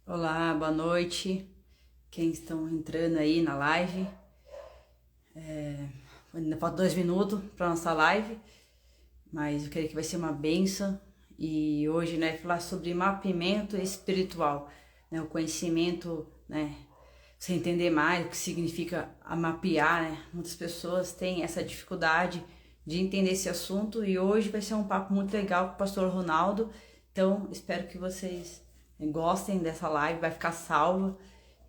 Olá, boa noite. Quem estão entrando aí na live. Ainda falta 2 minutos para nossa live, mas eu creio que vai ser uma benção. E hoje, né, falar sobre mapeamento espiritual, né, o conhecimento, né, você entender mais o que significa a mapear, né? Muitas pessoas têm essa dificuldade de entender esse assunto e hoje vai ser um papo muito legal com o pastor Ronaldo. Então, espero que vocês gostem dessa live, vai ficar salva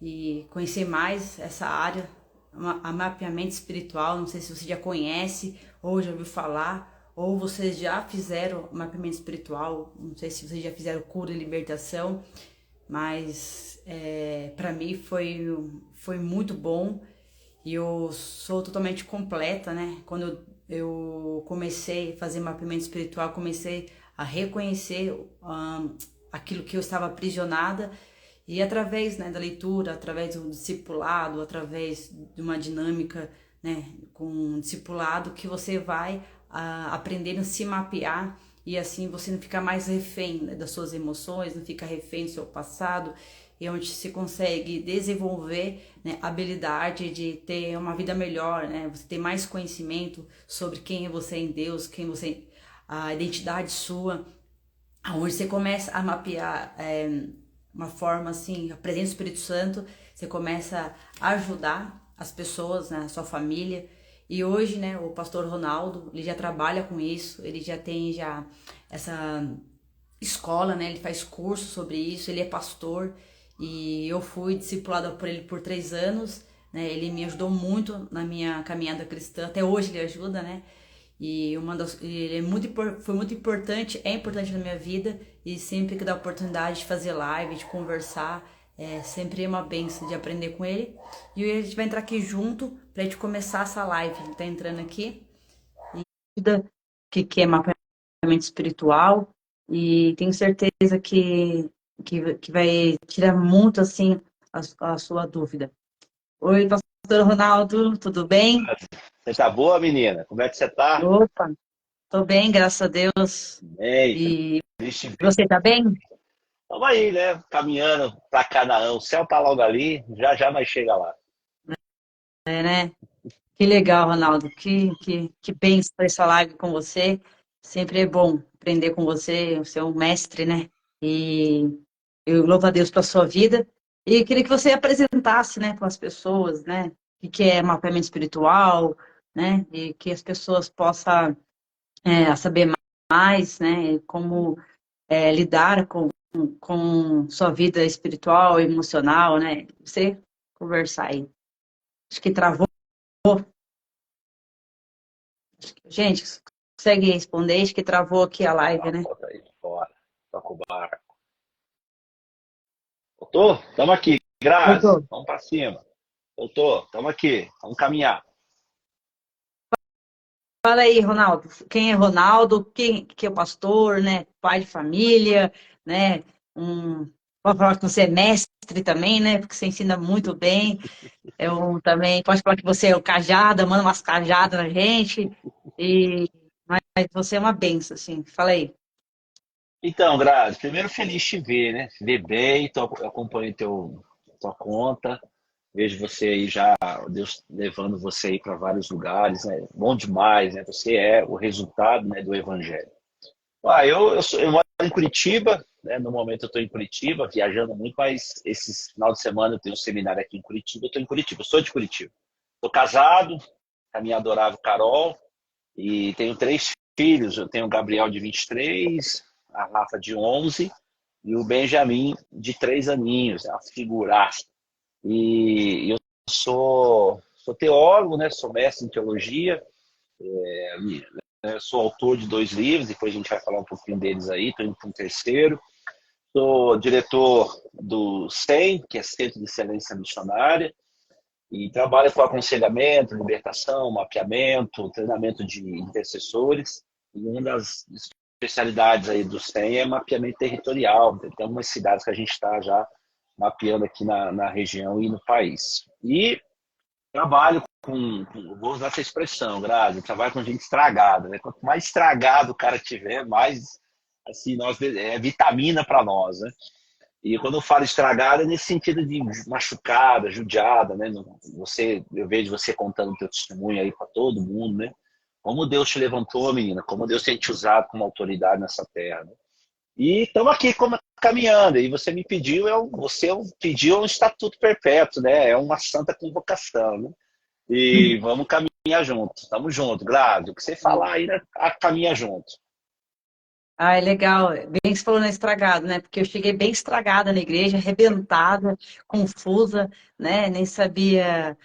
e conhecer mais essa área, a mapeamento espiritual. Não sei se você já conhece ou já ouviu falar, ou vocês já fizeram mapeamento espiritual, não sei se vocês já fizeram cura e libertação, mas para mim foi muito bom e eu sou totalmente completa, né? Quando eu comecei a fazer mapeamento espiritual, comecei a reconhecer aquilo que eu estava aprisionada e através, né, da leitura, através do discipulado, através de uma dinâmica, né, com um discipulado que você vai aprendendo a se mapear e assim você não fica mais refém, né, das suas emoções, não fica refém do seu passado, e onde se consegue desenvolver, né, a habilidade de ter uma vida melhor, né, você ter mais conhecimento sobre quem é você em Deus, quem você, a identidade sua, aonde você começa a mapear uma forma assim, a presença do Espírito Santo, você começa a ajudar as pessoas, né, a sua família. E hoje, né, o pastor Ronaldo, ele já trabalha com isso, ele já tem já essa escola, né, ele faz curso sobre isso, ele é pastor e eu fui discipulada por ele por 3 anos, né, ele me ajudou muito na minha caminhada cristã, até hoje ele ajuda, né, e ele é foi muito importante, é importante na minha vida e sempre que dá oportunidade de fazer live, de conversar, sempre é uma benção de aprender com ele. E hoje a gente vai entrar aqui junto pra gente começar essa live. Ele tá entrando aqui, o que é mapeamento espiritual e tenho certeza que vai tirar muito assim a sua dúvida. Oi, pastor Ronaldo, tudo bem? Você tá boa, menina? Como é que você tá? Opa, tô bem, graças a Deus. Bem, E feliz te ver. você tá bem? Vamos aí, né? Caminhando pra Canaã. O céu tá logo ali, já já nós chega lá. É, né? Que legal, Ronaldo. Que bênção essa live com você. Sempre é bom aprender com você. Você é um mestre, né? E eu louvo a Deus pela sua vida. E eu queria que você apresentasse, né, para as pessoas, né, o que é mapeamento espiritual, né, e que as pessoas possam saber mais, né, como lidar com sua vida espiritual, emocional, né? Você conversar aí. Acho que travou. Gente, consegue responder? Acho que travou aqui a live, Ah, né? bota aí fora. Toca o barco. Voltou? Tamo aqui. Grazi, Voltou. vamos pra cima. Voltou? Tamo aqui. Vamos caminhar. Fala aí, Ronaldo. Quem é Ronaldo? Quem que é o pastor, né? Pai de família, né? Pode falar que você é mestre também, né? Porque você ensina muito bem. Eu também pode falar que você é o cajada, manda umas cajadas na gente. E mas você é uma benção, assim. Fala aí. Então, Grazi, primeiro feliz te ver, né? Te ver bem, acompanho tua conta. Vejo você aí já, Deus levando você aí para vários lugares, né? Bom demais, né? Você é o resultado, né, do Evangelho. Eu moro em Curitiba, né? No momento eu estou em Curitiba, viajando muito, mas esse final de semana eu tenho um seminário aqui em Curitiba, eu estou em Curitiba, eu sou de Curitiba. Estou casado com a minha adorável Carol e tenho 3 filhos. Eu tenho o Gabriel de 23, a Rafa de 11 e o Benjamin de 3 aninhos, é uma figuraça. E eu sou teólogo, né? Sou mestre em teologia, sou autor de 2 livros, depois a gente vai falar um pouquinho deles aí, estou indo para um terceiro. Sou diretor do SEM, que é Centro de Excelência Missionária, e trabalho com aconselhamento, libertação, mapeamento, treinamento de intercessores. E uma das especialidades aí do SEM é mapeamento territorial. Tem algumas cidades que a gente está já mapeando aqui na região e no país. E trabalho vou usar essa expressão, Grazi, trabalho com gente estragada, né? Quanto mais estragado o cara tiver, mais assim, é vitamina para nós, né? E quando eu falo estragada, é nesse sentido de machucada, judiada, né? Eu vejo você contando o teu testemunho aí para todo mundo, né? Como Deus te levantou, menina, como Deus tem te usado como autoridade nessa terra, né? E estamos aqui caminhando. E você me pediu, pediu um estatuto perpétuo, né? É uma santa convocação, né? E vamos caminhar juntos. Estamos juntos, Gládio. O que você falar aí, né? Caminha junto. Ah, é legal. Bem que você falou na estragado, né? Porque eu cheguei bem estragada na igreja, arrebentada, confusa, né? Nem sabia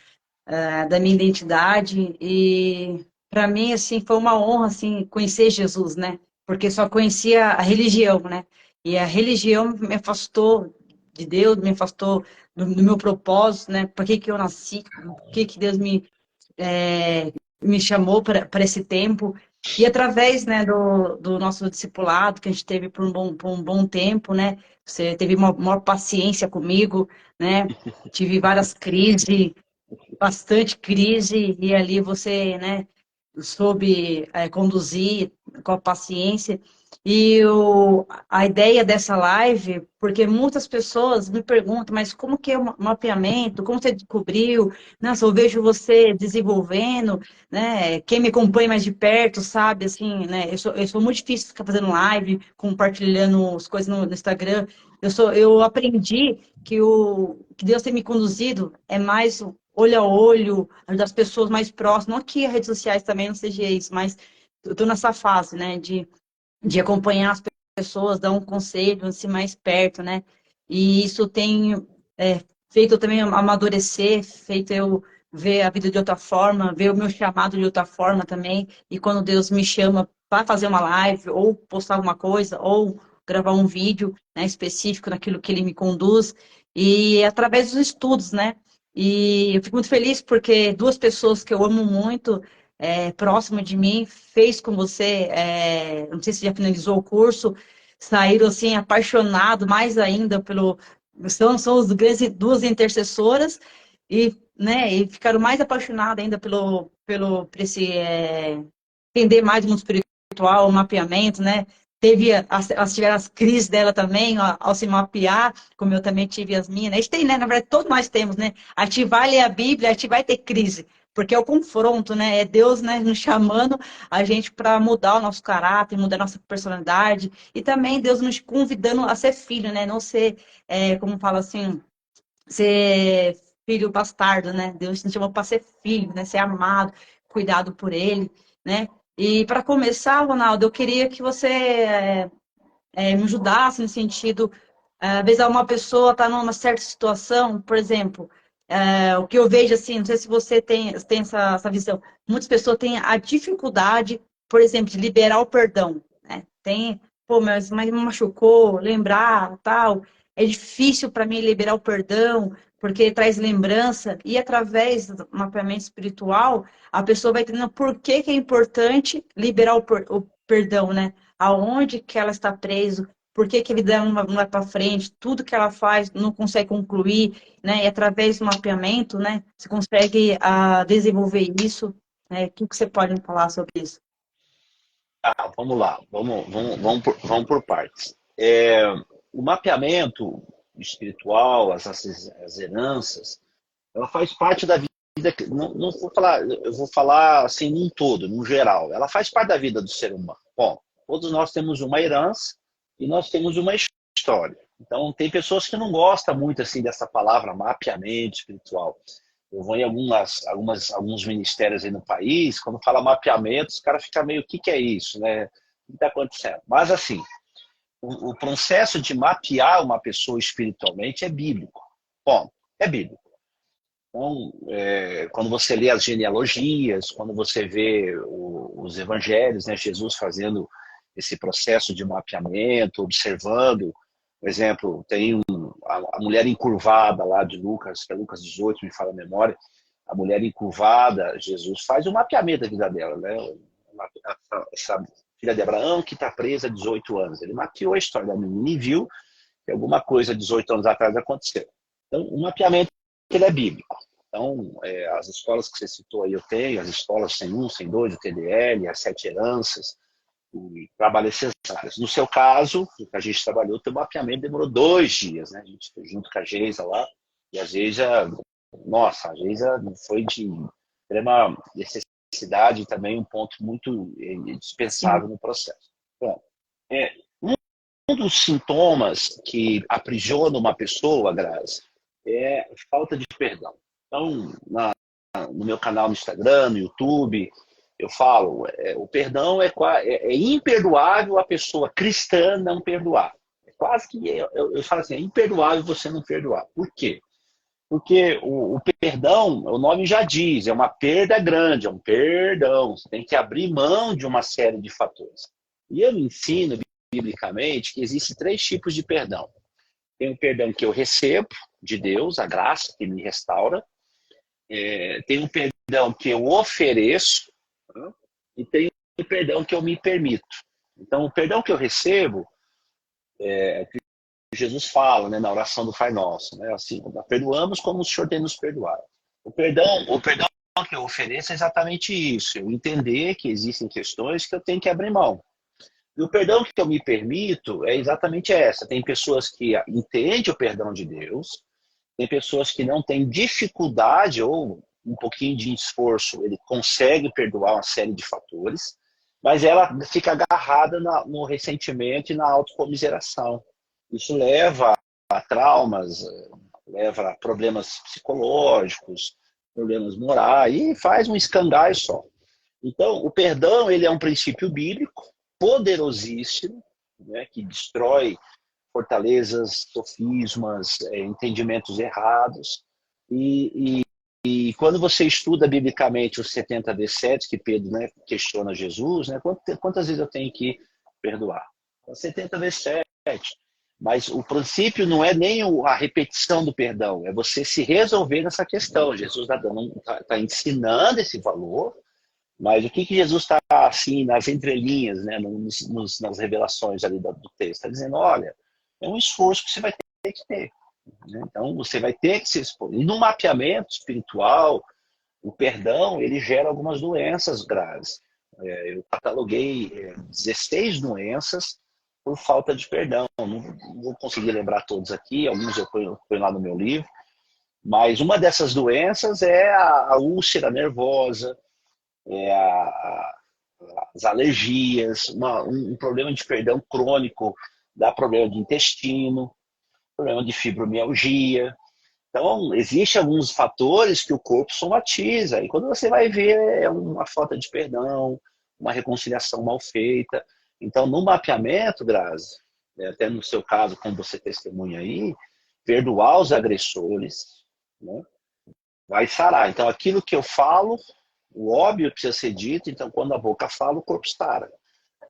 da minha identidade. E para mim, assim, foi uma honra, assim, conhecer Jesus, né? Porque só conhecia a religião, né? E a religião me afastou de Deus, me afastou do meu propósito, né? Por que que eu nasci? Por que que Deus me chamou para esse tempo? E através, né, do nosso discipulado, que a gente teve por um bom tempo, né? Você teve uma maior paciência comigo, né? Tive várias crises, bastante crise, e ali você, né, soube conduzir com a paciência. E a ideia dessa live, porque muitas pessoas me perguntam, mas como que é o mapeamento? Como você descobriu? Nossa, eu vejo você desenvolvendo, né? Quem me acompanha mais de perto sabe, assim, né? Eu sou muito difícil ficar fazendo live, compartilhando as coisas no Instagram. Eu aprendi que Deus tem me conduzido é mais olho a olho, ajudar as pessoas mais próximas. Não que as redes sociais também não seja isso, mas eu estou nessa fase, né, de acompanhar as pessoas, dar um conselho, assim, mais perto, né? E isso tem feito eu também amadurecer, feito eu ver a vida de outra forma, ver o meu chamado de outra forma também. E quando Deus me chama para fazer uma live, ou postar alguma coisa, ou gravar um vídeo, né, específico naquilo que Ele me conduz, e através dos estudos, né? E eu fico muito feliz porque duas pessoas que eu amo muito, próximo de mim, fez com você, não sei se já finalizou o curso, saíram assim apaixonados mais ainda são as grandes duas intercessoras e, né, e ficaram mais apaixonados ainda por esse entender mais o mundo espiritual, o mapeamento, né? Elas tiveram as crises dela também, ao se mapear, como eu também tive as minhas, né? A gente tem, né? Na verdade, todos nós temos, né? A gente vai ler a Bíblia, a gente vai ter crise, porque é o confronto, né? É Deus, né, nos chamando a gente para mudar o nosso caráter, mudar a nossa personalidade, e também Deus nos convidando a ser filho, né? Não ser, como fala assim, ser filho bastardo, né? Deus nos chamou para ser filho, né? Ser amado, cuidado por Ele, né? E para começar, Ronaldo, eu queria que você me ajudasse no sentido, às vezes uma pessoa está numa certa situação, por exemplo, o que eu vejo assim, não sei se você tem essa visão, muitas pessoas têm a dificuldade, por exemplo, de liberar o perdão, né? Tem, pô, mas me machucou, lembrar, tal, é difícil para mim liberar o perdão, porque traz lembrança, e através do mapeamento espiritual, a pessoa vai entendendo por que é importante liberar o perdão, né? Aonde que ela está presa, por que que a vida não vai para frente, tudo que ela faz não consegue concluir, né? E através do mapeamento, né, você consegue desenvolver isso, né? O que que você pode me falar sobre isso? Vamos lá, vamos por partes. O mapeamento espiritual, as heranças, ela faz parte da vida. Não vou falar, eu vou falar assim num todo, num geral. Ela faz parte da vida do ser humano. Bom, todos nós temos uma herança e nós temos uma história. Então, tem pessoas que não gostam muito assim dessa palavra mapeamento espiritual. Eu vou em alguns ministérios aí no país, quando fala mapeamento, os caras ficam meio, o que é isso, né? O que está acontecendo? Mas assim, o processo de mapear uma pessoa espiritualmente é bíblico. Bom, é bíblico. Então, quando você lê as genealogias, quando você vê os evangelhos, né, Jesus fazendo esse processo de mapeamento, observando, por exemplo, tem a mulher encurvada lá de Lucas, que é Lucas 18, me fala a memória, a mulher encurvada, Jesus faz um mapeamento da vida dela, né? Essa filha de Abraão que está presa há 18 anos. Ele mapeou a história da menina e viu que alguma coisa 18 anos atrás aconteceu. Então, o mapeamento ele é bíblico. Então, as escolas que você citou aí eu tenho, as escolas 100 1, 102, o TDL, as 7 heranças, e trabalhei cesáreas. No seu caso, o que a gente trabalhou, o teu mapeamento demorou 2 dias, né? A gente foi junto com a Geisa lá, e a Geisa, nossa, a Geisa foi de extrema necessidade também, um ponto muito Sim. dispensável no processo. Bom, é, um dos sintomas que aprisiona uma pessoa, Grazi, é falta de perdão. Então, no meu canal no Instagram, no YouTube, eu falo, o perdão é imperdoável a pessoa cristã não perdoar. É quase que, eu falo assim, é imperdoável você não perdoar. Por quê? Porque o perdão, o nome já diz, é uma perda grande, é um perdão. Você tem que abrir mão de uma série de fatores. E eu ensino, biblicamente, que existem 3 tipos de perdão. Tem o perdão que eu recebo de Deus, a graça que me restaura. Tem o perdão que eu ofereço, né? E tem o perdão que eu me permito. Então, o perdão que eu recebo, Jesus fala, né, na oração do Pai Nosso, né, assim, perdoamos como o Senhor tem nos perdoado. O perdão que eu ofereço é exatamente isso, eu entender que existem questões que eu tenho que abrir mão. E o perdão que eu me permito é exatamente essa. Tem pessoas que entendem o perdão de Deus, tem pessoas que não têm dificuldade ou um pouquinho de esforço, ele consegue perdoar uma série de fatores, mas ela fica agarrada no ressentimento e na autocomiseração. Isso leva a traumas, leva a problemas psicológicos, problemas morais, e faz um escangalho só. Então, o perdão ele é um princípio bíblico poderosíssimo, né, que destrói fortalezas, sofismas, entendimentos errados. E quando você estuda biblicamente os 70 decretos que Pedro, né, questiona Jesus, né, quantas vezes eu tenho que perdoar? 70 decretos. Mas o princípio não é nem a repetição do perdão, é você se resolver nessa questão. Jesus está ensinando esse valor, mas o que Jesus está, assim, nas entrelinhas, né, nas revelações ali do texto? Está dizendo, olha, é um esforço que você vai ter que ter. Né? Então, você vai ter que se expor. E no mapeamento espiritual, o perdão, ele gera algumas doenças graves. Eu cataloguei 16 doenças por falta de perdão. Não vou conseguir lembrar todos aqui, alguns eu ponho lá no meu livro, mas uma dessas doenças é a úlcera nervosa, as alergias, um problema de perdão crônico, dá problema de intestino, problema de fibromialgia. Então, existem alguns fatores que o corpo somatiza, e quando você vai ver, é uma falta de perdão, uma reconciliação mal feita. Então, no mapeamento, Grazi, até no seu caso, como você testemunha aí, perdoar os agressores, né, vai sarar. Então, aquilo que eu falo, o óbvio precisa ser dito, então quando a boca fala, o corpo sara.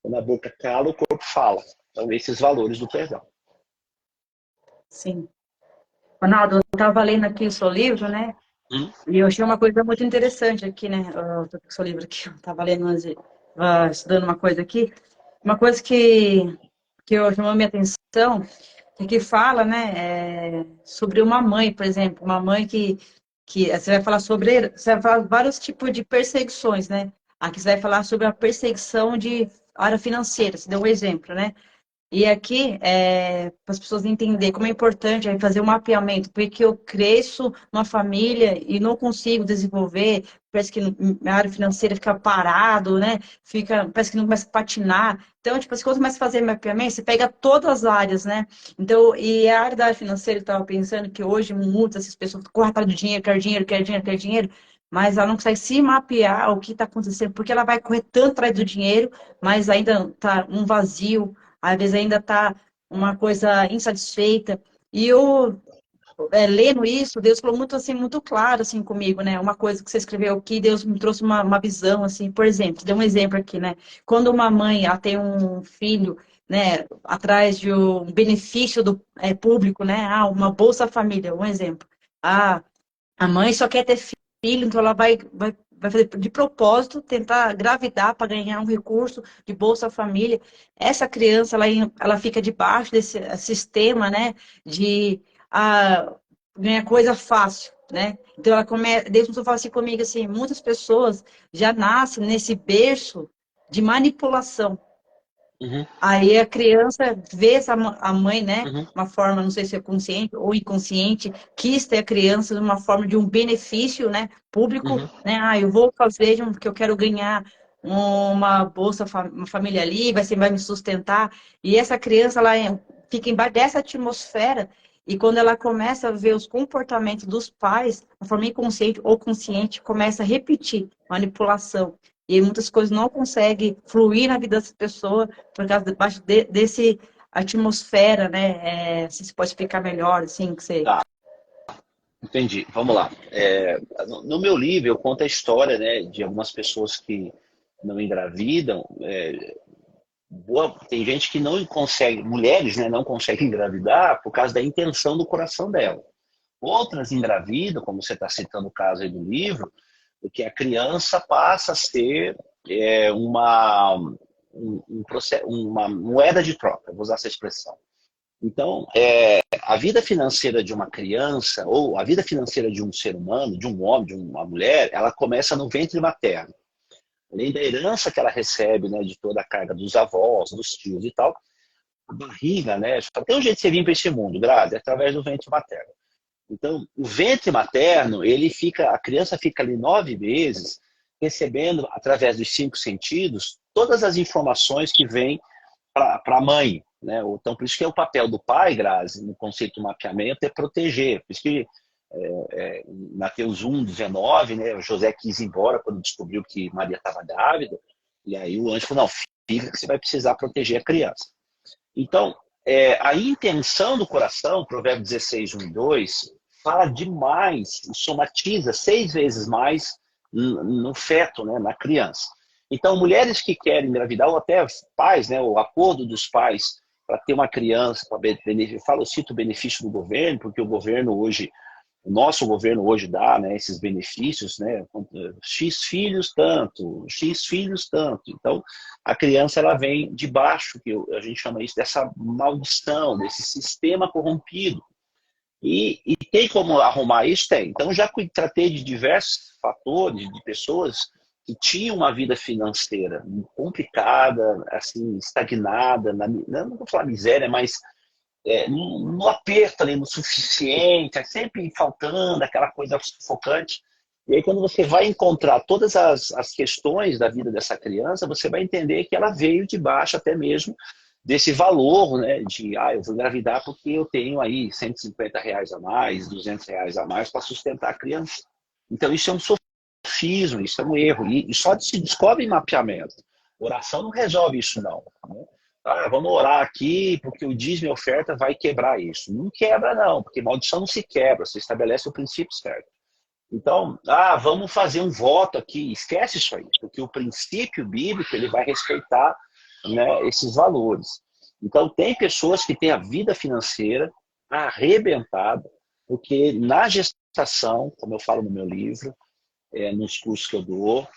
Quando a boca cala, o corpo fala. Então, esses valores do perdão. Sim. Ronaldo, eu estava lendo aqui o seu livro, né? E eu achei uma coisa muito interessante aqui, né? Eu tô com o seu livro aqui, eu estava lendo, estudando uma coisa aqui. Uma coisa que eu chamou minha atenção, que fala, né, sobre uma mãe, por exemplo, uma mãe que você vai falar sobre, você vai falar vários tipos de perseguições, né? Aqui você vai falar sobre a perseguição de área financeira, você deu um exemplo, né? E aqui, para as pessoas entenderem como é importante fazer um mapeamento, porque eu cresço numa família e não consigo desenvolver, parece que na área financeira fica parado, né? Parece que não começa a patinar. Então, tipo, quando você começa a fazer mapeamento, você pega todas as áreas, né? Então, e a área da área financeira, eu estava pensando que hoje muitas essas pessoas correm atrás do dinheiro, quer dinheiro, quer dinheiro, quer dinheiro, mas ela não consegue se mapear o que está acontecendo, porque ela vai correr tanto atrás do dinheiro, mas ainda está um vazio, às vezes ainda está uma coisa insatisfeita. E eu, lendo isso, Deus falou muito assim, muito claro assim comigo, né? Uma coisa que você escreveu aqui, Deus me trouxe uma visão assim, por exemplo, deu um exemplo aqui, né? Quando uma mãe ela tem um filho, né, atrás de um benefício público, né? Ah, uma Bolsa Família, um exemplo. Ah, a mãe só quer ter filho, então ela vai fazer de propósito, tentar gravidar para ganhar um recurso de Bolsa Família. Essa criança, ela fica debaixo desse sistema, né, de ganhar coisa fácil, né? Então ela começa, Deus começou a falar assim comigo, assim, muitas pessoas já nascem nesse berço de manipulação. Uhum, Aí a criança vê a mãe, né, uhum, uma forma, não sei se é consciente ou inconsciente, quis ter a criança de uma forma de um benefício, né, público, uhum. né, eu vou fazer porque eu quero ganhar uma bolsa, uma família ali, vai me sustentar. E essa criança, fica embaixo dessa atmosfera e quando ela começa a ver os comportamentos dos pais, de forma inconsciente ou consciente, começa a repetir manipulação. E muitas coisas não conseguem fluir na vida dessa pessoa por causa desse atmosfera, né? Se você pode explicar melhor, assim, que você... Tá, entendi. Vamos lá. No meu livro eu conto a história, né, de algumas pessoas que não engravidam. Tem gente que não consegue, mulheres, né, não conseguem engravidar por causa da intenção do coração dela. Outras engravidam, como você está citando o caso aí do livro, porque a criança passa a ser uma moeda de troca, vou usar essa expressão. Então, a vida financeira de uma criança, ou a vida financeira de um ser humano, de um homem, de uma mulher, ela começa no ventre materno. Além da herança que ela recebe, né, de toda a carga dos avós, dos tios e tal, a barriga, né, só tem um jeito de você vir para esse mundo, Grazi, é através do ventre materno. Então, o ventre materno, a criança fica ali 9 meses recebendo, através dos 5 sentidos, todas as informações que vêm para a mãe. Né? Então, por isso que é o papel do pai, Grazi, no conceito do mapeamento, é proteger. Por isso que Mateus 1:19, né, o José quis ir embora quando descobriu que Maria estava grávida, e aí o anjo falou, não, fica que você vai precisar proteger a criança. Então, a intenção do coração, Provérbios 16:1 e 2, fala demais, somatiza 6 vezes mais no feto, né, na criança. Então, mulheres que querem engravidar, ou até pais, né, o acordo dos pais para ter uma criança, eu cito o benefício do governo, porque o nosso governo hoje dá, né, esses benefícios, né, X filhos tanto, X filhos tanto. Então, a criança ela vem de baixo, que a gente chama isso dessa maldição, desse sistema corrompido. E tem como arrumar isso? Tem. Então, já tratei de diversos fatores, de pessoas que tinham uma vida financeira complicada, assim, estagnada, não vou falar miséria, mas no aperto ali, no suficiente, sempre faltando aquela coisa sufocante. E aí, quando você vai encontrar todas as questões da vida dessa criança, você vai entender que ela veio de baixo até mesmo desse valor, né, de, eu vou engravidar porque eu tenho aí R$ 150 a mais, R$ 200 a mais para sustentar a criança. Então, isso é um sofismo, isso é um erro. E só se descobre em mapeamento. Oração não resolve isso, não. Né? Vamos orar aqui porque o dízimo e oferta vai quebrar isso. Não quebra, não, porque maldição não se quebra, você estabelece o princípio certo. Então, vamos fazer um voto aqui, esquece isso aí, porque o princípio bíblico ele vai respeitar, né, esses valores. Então, tem pessoas que têm a vida financeira arrebentada, porque na gestação, como eu falo no meu livro, nos cursos que eu dou,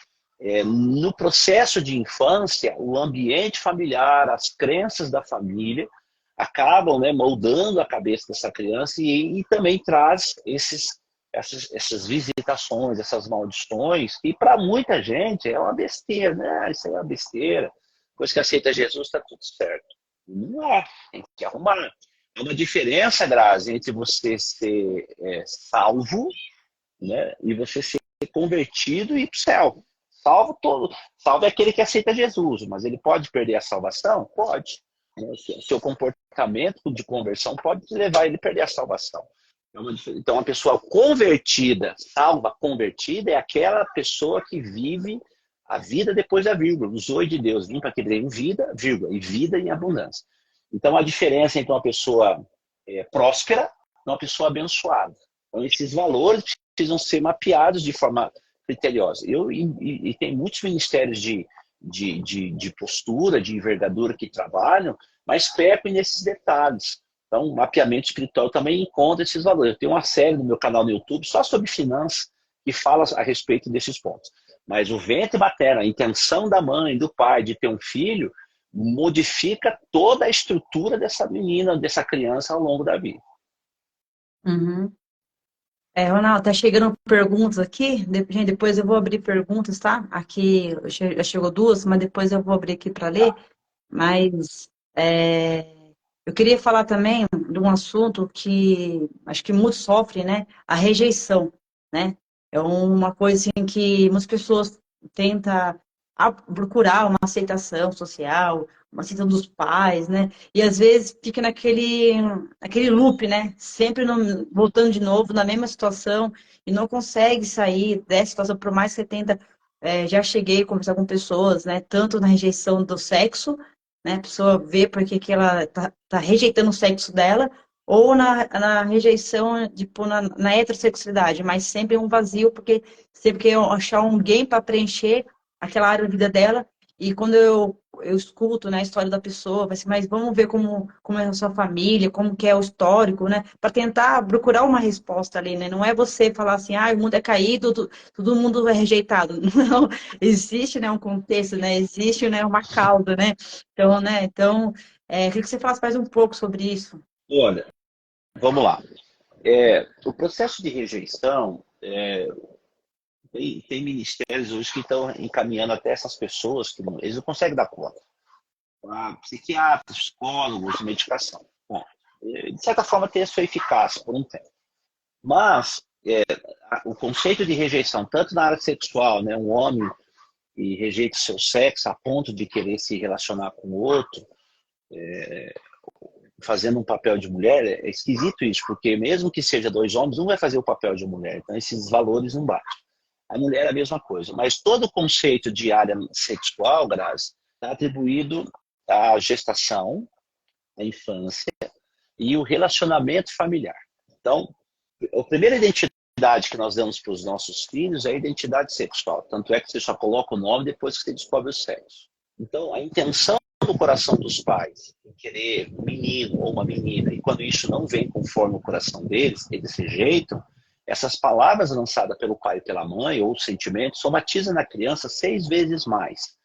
no processo de infância, o ambiente familiar, as crenças da família acabam, né, moldando a cabeça dessa criança e também traz essas visitações, essas maldições, que para muita gente é uma besteira, né? Isso aí é uma besteira. Depois que aceita Jesus, está tudo certo. Não é, tem que arrumar. Há uma diferença, Grazi, entre você ser salvo, né, e você ser convertido e ir para o céu. Salvo é aquele que aceita Jesus, mas ele pode perder a salvação? Pode. Seu comportamento de conversão pode levar ele a perder a salvação. Então, a pessoa convertida, salva convertida, é aquela pessoa que vive a vida depois da vírgula. O zoe de Deus, vim para que dê vida, vírgula, e vida em abundância. Então, a diferença entre uma pessoa próspera e uma pessoa abençoada. Então, esses valores precisam ser mapeados de forma criteriosa. E tem muitos ministérios de postura, de envergadura que trabalham, mas pecam nesses detalhes. Então, o mapeamento espiritual também encontra esses valores. Eu tenho uma série no meu canal no YouTube só sobre finanças que fala a respeito desses pontos. Mas o ventre materno, a intenção da mãe, do pai de ter um filho, modifica toda a estrutura dessa menina, dessa criança ao longo da vida. Uhum. Ronaldo, tá chegando perguntas aqui. Gente, depois eu vou abrir perguntas, tá? Aqui já chegou duas, mas depois eu vou abrir aqui para ler. Tá. Mas eu queria falar também de um assunto que acho que muitos sofrem, né? A rejeição, né? É uma coisa assim que muitas pessoas tentam procurar uma aceitação social, uma aceitação dos pais, né? E às vezes fica naquele loop, né? Sempre voltando de novo na mesma situação e não consegue sair dessa situação, por mais que você tenta. Já cheguei a conversar com pessoas, né? Tanto na rejeição do sexo, né? A pessoa vê porque que ela tá rejeitando o sexo dela, ou na rejeição, tipo, na heterossexualidade, mas sempre é um vazio, porque sempre quer achar alguém para preencher aquela área da vida dela, e quando eu escuto, né, a história da pessoa, vai ser, mas vamos ver como é a sua família, como que é o histórico, né, para tentar procurar uma resposta ali, né, não é você falar assim, ah, o mundo é caído, todo mundo é rejeitado, não, existe, né, um contexto, né, existe, né, uma causa, né, queria que você falasse mais um pouco sobre isso. Olha, vamos lá. O processo de rejeição, tem ministérios hoje que estão encaminhando até essas pessoas que eles não conseguem dar conta. Psiquiatras, psicólogos, medicação. Bom, de certa forma tem a sua eficácia por um tempo. Mas o conceito de rejeição, tanto na área sexual, né, um homem que rejeita o seu sexo a ponto de querer se relacionar com o outro, fazendo um papel de mulher, é esquisito isso, porque mesmo que seja dois homens, um vai fazer o papel de mulher, então esses valores não batem. A mulher é a mesma coisa, mas todo o conceito de área sexual, Grazi, está atribuído à gestação, à infância e o relacionamento familiar. Então, a primeira identidade que nós damos para os nossos filhos é a identidade sexual, tanto é que você só coloca o nome depois que você descobre o sexo. Então, a intenção do coração dos pais em querer um menino ou uma menina, e quando isso não vem conforme o coração deles, eles rejeitam, essas palavras lançadas pelo pai e pela mãe, ou sentimentos, somatizam na criança 6 vezes mais.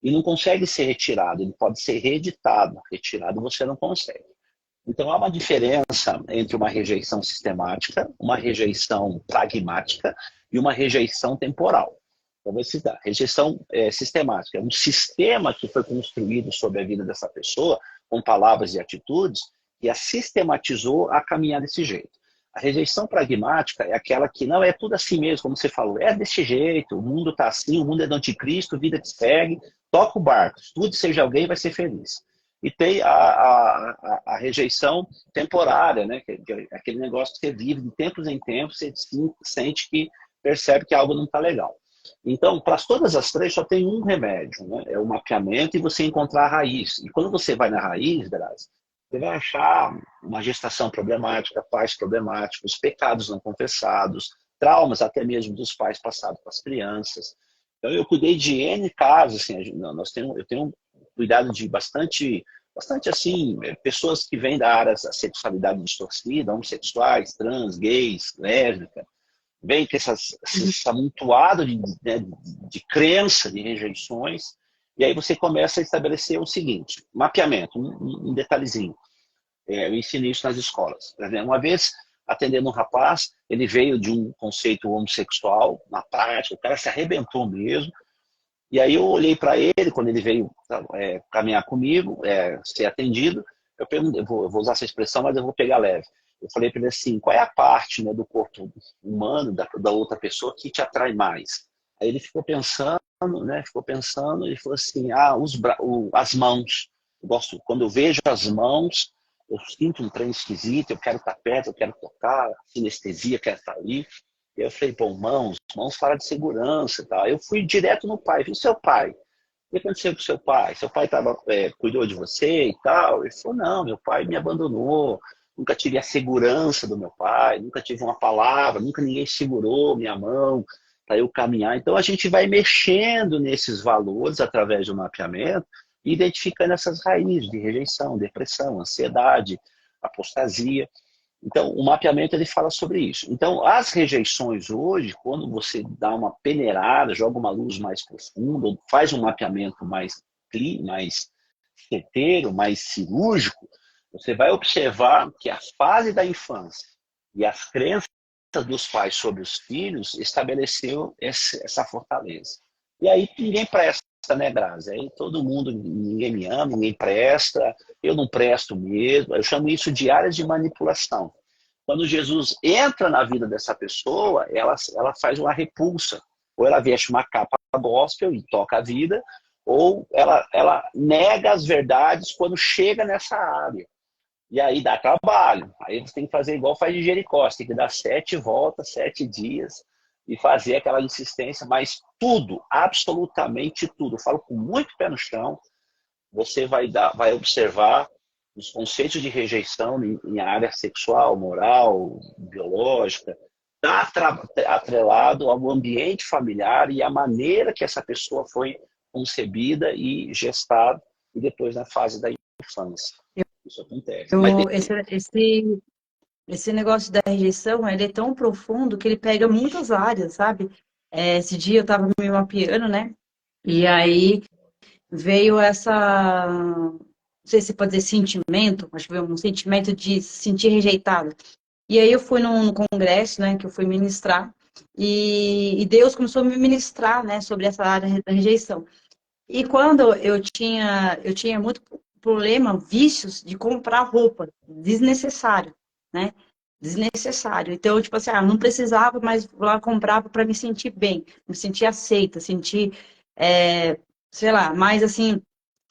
E não consegue ser retirado, ele pode ser reeditado. Retirado você não consegue. Então há uma diferença entre uma rejeição sistemática, uma rejeição pragmática e uma rejeição temporal. Então, vou citar. Rejeição sistemática é um sistema que foi construído sobre a vida dessa pessoa, com palavras e atitudes, e a sistematizou a caminhar desse jeito. A rejeição pragmática é aquela que não é tudo assim mesmo, como você falou, é desse jeito, o mundo está assim, o mundo é do anticristo, vida que segue, toca o barco, estude, seja alguém, vai ser feliz. E tem a rejeição temporária, né? Que é aquele negócio que você vive de tempos em tempos, você sente que percebe que algo não está legal. Então, para todas as três, só tem um remédio, né? É o mapeamento e você encontrar a raiz. E quando você vai na raiz, Grazi, você vai achar uma gestação problemática, pais problemáticos, pecados não confessados, traumas até mesmo dos pais passados para as crianças. Então, eu cuidei de N casos, assim, eu tenho cuidado de bastante assim, pessoas que vêm da área da sexualidade distorcida, homossexuais, trans, gays, lésbicas, vem com esse amontoado de crença, de rejeições, e aí você começa a estabelecer o seguinte, mapeamento, um detalhezinho. Eu ensino isso nas escolas. Uma vez, atendendo um rapaz, ele veio de um conceito homossexual, na prática, o cara se arrebentou mesmo, e aí eu olhei para ele, quando ele veio caminhar comigo, ser atendido, eu perguntei, eu vou usar essa expressão, mas eu vou pegar leve. Eu falei para ele assim, qual é a parte, né, do corpo humano, da outra pessoa, que te atrai mais? Aí ele ficou pensando, né, e falou assim, as mãos. Quando eu vejo as mãos, eu sinto um trem esquisito, eu quero estar perto, eu quero tocar, sinestesia, quero estar ali. E eu falei, bom, mãos fala de segurança e tal. Eu fui direto no pai, falei, seu pai, o que aconteceu com seu pai? Seu pai cuidou de você e tal? Ele falou, não, meu pai me abandonou, nunca tive a segurança do meu pai, nunca tive uma palavra, nunca ninguém segurou minha mão para eu caminhar. Então a gente vai mexendo nesses valores através do mapeamento e identificando essas raízes de rejeição, depressão, ansiedade, apostasia. Então, o mapeamento ele fala sobre isso. Então, as rejeições hoje, quando você dá uma peneirada, joga uma luz mais profunda, ou faz um mapeamento mais clean, mais certeiro, mais cirúrgico, você vai observar que a fase da infância e as crenças dos pais sobre os filhos estabeleceu essa fortaleza. E aí ninguém presta. né, Grazi? Aí todo mundo, ninguém me ama, ninguém presta, eu não presto mesmo. Eu chamo isso de áreas de manipulação. Quando Jesus entra na vida dessa pessoa, ela faz uma repulsa. Ou ela veste uma capa gospel e toca a vida, ou ela nega as verdades quando chega nessa área. E aí dá trabalho. Aí você tem que fazer igual faz de Jericó, você tem que dar 7 voltas, 7 dias e fazer aquela insistência, mas tudo, absolutamente tudo. Eu falo com muito pé no chão, você vai observar os conceitos de rejeição em área sexual, moral, biológica, está atrelado ao ambiente familiar e à maneira que essa pessoa foi concebida e gestada, e depois na fase da infância. Isso acontece. Mas Eu, esse negócio da rejeição, ele é tão profundo que ele pega muitas áreas, sabe? Esse dia eu tava me mapeando, né? E aí veio não sei se pode dizer sentimento, acho que veio um sentimento de se sentir rejeitado. E aí eu fui num congresso, né, que eu fui ministrar, e Deus começou a me ministrar, né, sobre essa área da rejeição. E quando eu tinha muito problema, vícios de comprar roupa, desnecessário, né? Desnecessário. Então, tipo assim, não precisava, mas lá comprava para me sentir bem, me sentir aceita, sentir, sei lá, mais assim.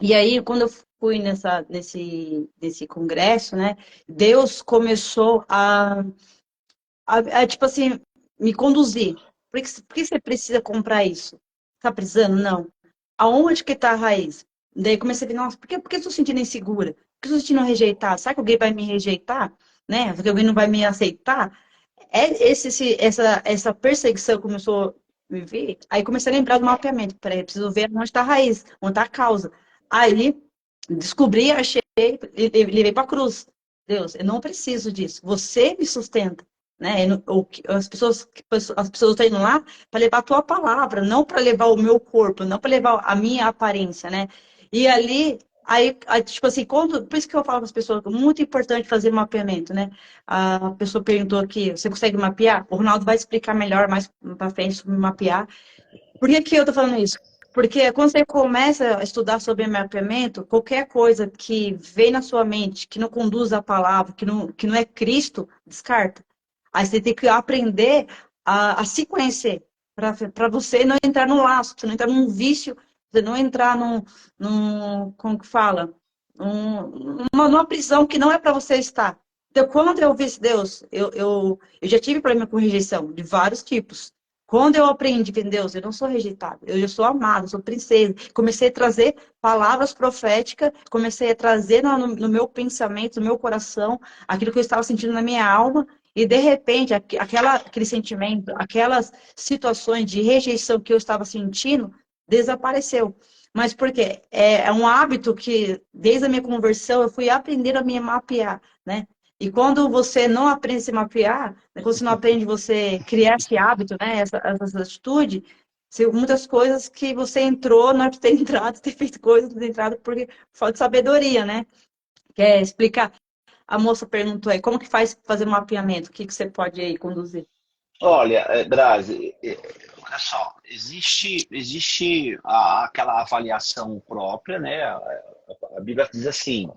E aí, quando eu fui nesse congresso, né? Deus começou tipo assim, me conduzir. Por que você precisa comprar isso? Tá precisando? Não. Aonde que tá a raiz? Daí comecei a ver, nossa, por que eu tô sentindo insegura? Por que eu tô sentindo rejeitado? Será que alguém vai me rejeitar? Né? Será que alguém não vai me aceitar? Essa perseguição começou a me ver. Aí comecei a lembrar do mapeamento. Peraí, eu preciso ver onde está a raiz, onde está a causa. Aí descobri, achei, e levei para a cruz. Deus, eu não preciso disso. Você me sustenta. Né? As pessoas estão indo lá para levar a tua palavra, não para levar o meu corpo, não para levar a minha aparência, né? E ali, tipo assim, por isso que eu falo para as pessoas, é muito importante fazer mapeamento, né? A pessoa perguntou aqui, você consegue mapear? O Ronaldo vai explicar melhor mais para frente sobre mapear. Por que que eu tô falando isso? Porque quando você começa a estudar sobre mapeamento, qualquer coisa que vem na sua mente, que não conduz à palavra, que não é Cristo, descarta. Aí você tem que aprender a se conhecer, para você não entrar no laço, você não entrar num vício, você não entrar como que fala? Numa prisão que não é para você estar. Então, quando eu vi Deus, eu já tive problema com rejeição, de vários tipos. Quando eu aprendi que Deus, eu não sou rejeitada, eu sou amada, eu sou princesa. Comecei a trazer palavras proféticas, comecei a trazer no meu pensamento, no meu coração, aquilo que eu estava sentindo na minha alma, e de repente, aquele sentimento, aquelas situações de rejeição que eu estava sentindo, desapareceu. Mas por quê? É um hábito que, desde a minha conversão, eu fui aprender a me mapear, né? E quando você não aprende a se mapear, né, quando você não aprende você criar esse hábito, né, essa atitude, muitas coisas que você entrou, não é para ter entrado, ter feito coisas, ter entrado porque falta de sabedoria, né? Quer explicar? A moça perguntou aí, como que faz fazer um mapeamento? O que que você pode aí conduzir? olha, Grazi, olha só, existe aquela avaliação própria, né? A Bíblia diz assim,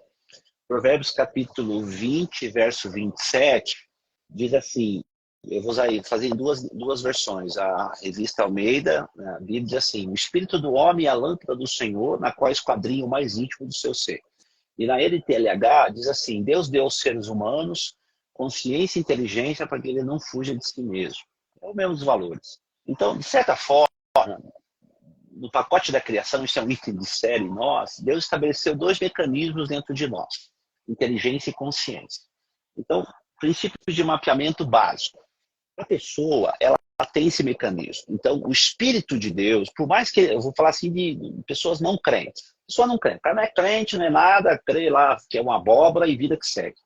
Provérbios capítulo 20, verso 27, diz assim, eu vou fazer em duas versões, a revista Almeida, né, a Bíblia diz assim, o espírito do homem é a lâmpada do Senhor, na qual esquadrinha o mais íntimo do seu ser. E na NTLH diz assim, Deus deu aos seres humanos consciência e inteligência para que ele não fuja de si mesmo. É o mesmo dos valores. Então, de certa forma, no pacote da criação, isso é um item de série em nós, Deus estabeleceu 2 mecanismos dentro de nós, inteligência e consciência. Então, princípios de mapeamento básico. A pessoa, ela tem esse mecanismo. Então, o Espírito de Deus, por mais que, eu vou falar assim de pessoas não crentes, pessoa não crente, o cara não é crente, não é nada, crê lá que é uma abóbora e vida que segue.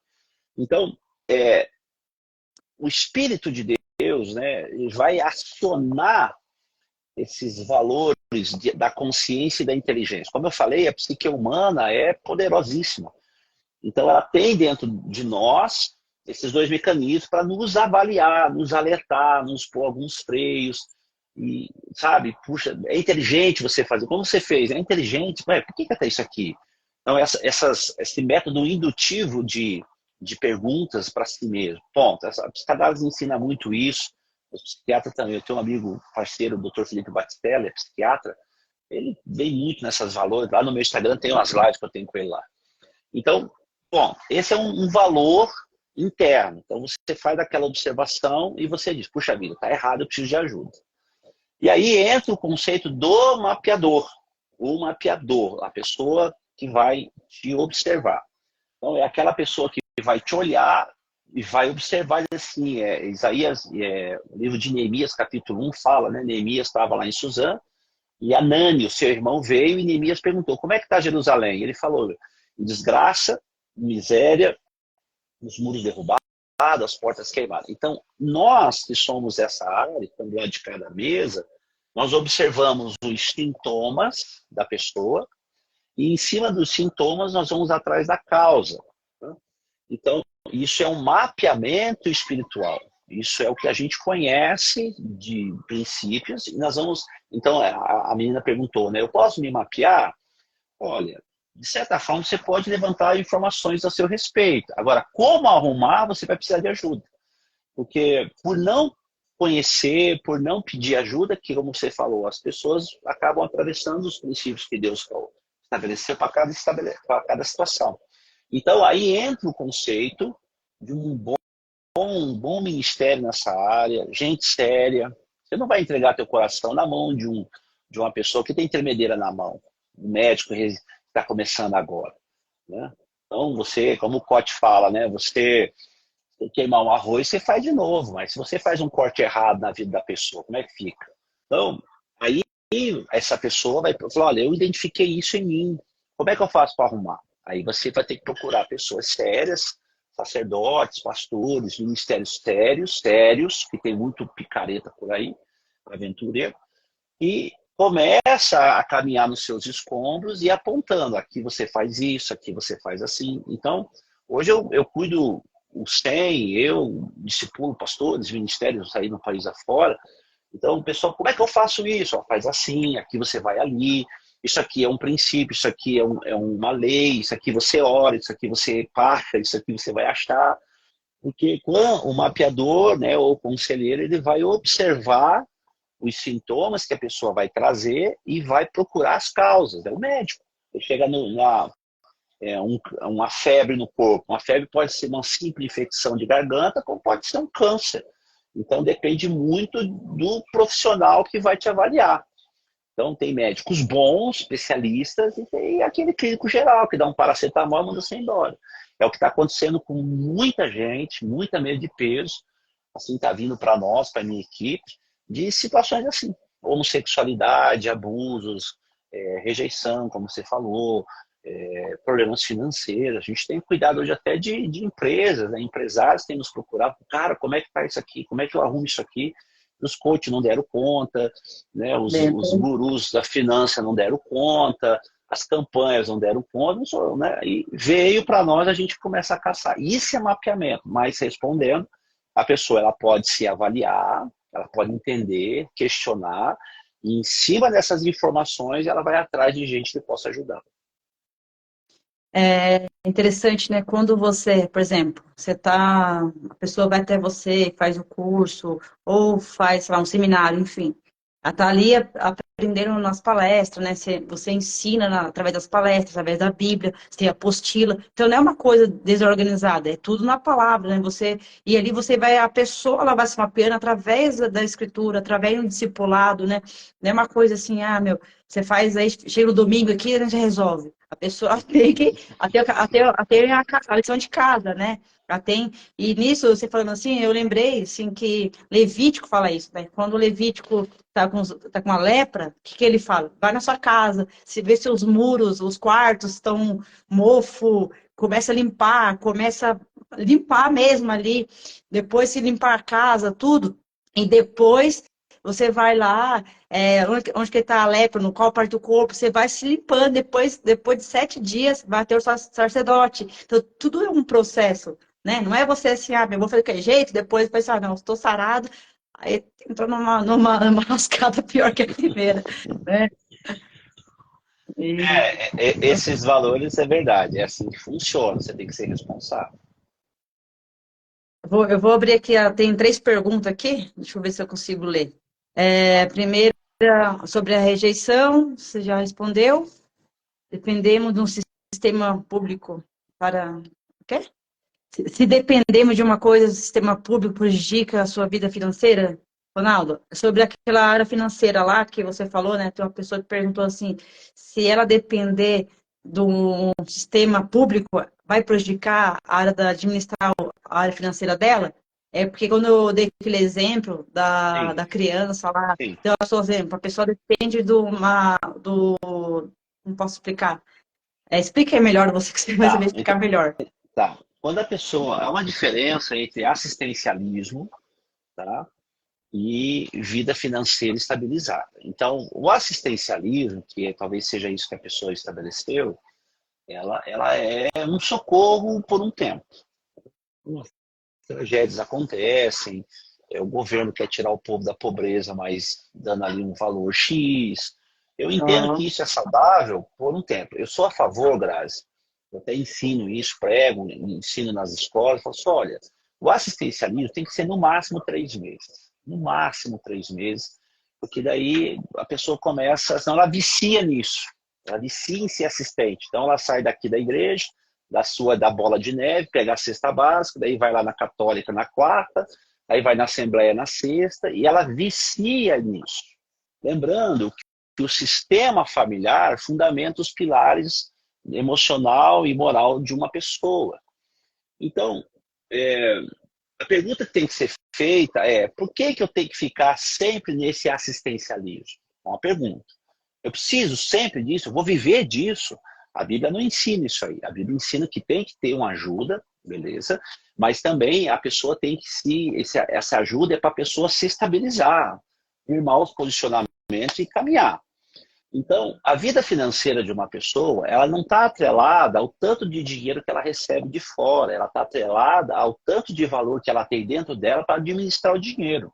Então, o Espírito de Deus, né, ele vai acionar esses valores da consciência e da inteligência. Como eu falei, a psique humana é poderosíssima. Então, ela tem dentro de nós esses 2 mecanismos para nos avaliar, nos alertar, nos pôr alguns freios. E, sabe, puxa, é inteligente você fazer. Como você fez? É inteligente? Ué, por que até isso aqui? Então, esse método indutivo de perguntas para si mesmo. Ponto. A psicanálise ensina muito isso. O psiquiatra também. Eu tenho um amigo parceiro, o Dr. Felipe Batistella, é psiquiatra. Ele vem muito nessas valores. Lá no meu Instagram tem umas lives que eu tenho com ele lá. Então, bom, esse é um valor interno. Então, você faz aquela observação e você diz, puxa vida, está errado, eu preciso de ajuda. E aí entra o conceito do mapeador. O mapeador, a pessoa que vai te observar. Então, é aquela pessoa que vai te olhar e vai observar assim, Isaías, o livro de Neemias, capítulo 1, fala, né? Neemias estava lá em Suzã, e Anani, o seu irmão, veio e Neemias perguntou, como é que está Jerusalém? E ele falou, desgraça, miséria, os muros derrubados, as portas queimadas. Então, nós que somos essa área, estamos lá de cada mesa, nós observamos os sintomas da pessoa e em cima dos sintomas nós vamos atrás da causa. Né? Então, isso é um mapeamento espiritual. Isso é o que a gente conhece de princípios. E nós vamos. Então, a menina perguntou, né? Eu posso me mapear? Olha, de certa forma, você pode levantar informações a seu respeito. Agora, como arrumar, você vai precisar de ajuda. Porque por não conhecer, por não pedir ajuda, que como você falou, as pessoas acabam atravessando os princípios que Deus estabeleceu para cada situação. Então, aí entra o conceito de um bom ministério nessa área, gente séria. Você não vai entregar teu coração na mão de uma pessoa que tem tremedeira na mão, um médico que está começando agora. Né? Então, você, como o Cote fala, né? Você queimar um arroz, você faz de novo, mas se você faz um corte errado na vida da pessoa, como é que fica? Então, aí essa pessoa vai falar, olha, eu identifiquei isso em mim, como é que eu faço para arrumar? Aí você vai ter que procurar pessoas sérias, sacerdotes, pastores, ministérios sérios, que tem muito picareta por aí, aventureiro, e começa a caminhar nos seus escombros e apontando, aqui você faz isso, aqui você faz assim. Então, hoje eu cuido os 100, eu discipulo pastores, ministérios aí no país afora. Então, pessoal, como é que eu faço isso? Faz assim, aqui você vai ali, isso aqui é um princípio, isso aqui é uma lei, isso aqui você ora, isso aqui você parca, isso aqui você vai achar. Porque o mapeador, né, ou o conselheiro, ele vai observar os sintomas que a pessoa vai trazer e vai procurar as causas. É o médico. Ele chega uma febre no corpo. Uma febre pode ser uma simples infecção de garganta, como pode ser um câncer. Então, depende muito do profissional que vai te avaliar. Então, tem médicos bons, especialistas, e tem aquele clínico geral, que dá um paracetamol e manda você embora. É o que está acontecendo com muita gente, muita meio de peso, assim, está vindo para nós, para a minha equipe, de situações assim, homossexualidade, abusos, rejeição, como você falou, problemas financeiros. A gente tem cuidado hoje até de empresas, né? Empresários têm nos procurado, cara, como é que tá isso aqui? Como é que eu arrumo isso aqui? Os coaches não deram conta, né? Os gurus da finança não deram conta, as campanhas não deram conta, né? E veio para nós, a gente começa a caçar. Isso é mapeamento, mas respondendo, a pessoa ela pode se avaliar, ela pode entender, questionar, e em cima dessas informações ela vai atrás de gente que possa ajudar. É interessante, né? Quando você, por exemplo, a pessoa vai até você, faz o curso, ou faz, sei lá, um seminário, enfim. Ela tá ali aprendendo nas palestras, né? Você ensina através das palestras, através da Bíblia, você tem apostila. Então não é uma coisa desorganizada, é tudo na palavra, né? E ali a pessoa ela vai se mapeando através da escritura, através do discipulado, né? Não é uma coisa assim, você faz aí, chega o domingo aqui, a gente resolve. A pessoa tem que até a lição de casa, né? Já tem, e nisso, você falando assim, eu lembrei assim, que Levítico fala isso, né? Quando o Levítico tá com uma lepra, o que ele fala? Vai na sua casa, se vê se os muros, os quartos estão mofo, começa a limpar mesmo ali, depois se limpar a casa, tudo, e depois você vai lá, onde que está a lepra, no qual parte do corpo, você vai se limpando, depois de 7 dias vai ter o sacerdote. Então, tudo é um processo, né? Não é você assim, eu vou fazer de qualquer jeito, depois pensar, não, estou sarado, Aí entrou numa rascada pior que a primeira, né? E Esses valores é verdade, é assim que funciona, você tem que ser responsável. eu vou abrir aqui, tem 3 perguntas aqui, deixa eu ver se eu consigo ler. Primeira, sobre a rejeição, você já respondeu. Dependemos de um sistema público para... O quê? Se dependemos de uma coisa, o sistema público prejudica a sua vida financeira? Ronaldo, sobre aquela área financeira lá que você falou, né? Tem uma pessoa que perguntou assim, se ela depender do sistema público, vai prejudicar a área da administrar a área financeira dela? É porque quando eu dei aquele exemplo Sim, da criança lá, sim. então, eu sou exemplo, a pessoa depende não posso explicar. Explica aí melhor, você que você vai saber Tá, explicar melhor. tá. Quando a pessoa. Há uma diferença entre assistencialismo, tá? E vida financeira estabilizada. Então, o assistencialismo, que talvez seja isso que a pessoa estabeleceu, ela é um socorro por um tempo. Tragédias acontecem, o governo quer tirar o povo da pobreza, mas dando ali um valor X. Eu entendo que Aham. isso é saudável por um tempo. Eu sou a favor, Grazi, eu até ensino isso, prego, ensino nas escolas, falo assim, olha, o assistencialismo tem que ser no máximo 3 meses. No máximo 3 meses, porque daí a pessoa começa, senão ela vicia nisso. Ela vicia em ser assistente. Então ela sai daqui da igreja, da bola de neve, pega a cesta básica, daí vai lá na católica na quarta, aí vai na assembleia na sexta, e ela vicia nisso. Lembrando que o sistema familiar fundamenta os pilares emocional e moral de uma pessoa. Então, é, a pergunta que tem que ser feita é: por que eu tenho que ficar sempre nesse assistencialismo? É uma pergunta. Eu preciso sempre disso, eu vou viver disso. A Bíblia não ensina isso aí. A Bíblia ensina que tem que ter uma ajuda, beleza? Mas também a pessoa tem que essa ajuda é para a pessoa se estabilizar, firmar os posicionamentos e caminhar. Então, a vida financeira de uma pessoa, ela não está atrelada ao tanto de dinheiro que ela recebe de fora, ela está atrelada ao tanto de valor que ela tem dentro dela para administrar o dinheiro.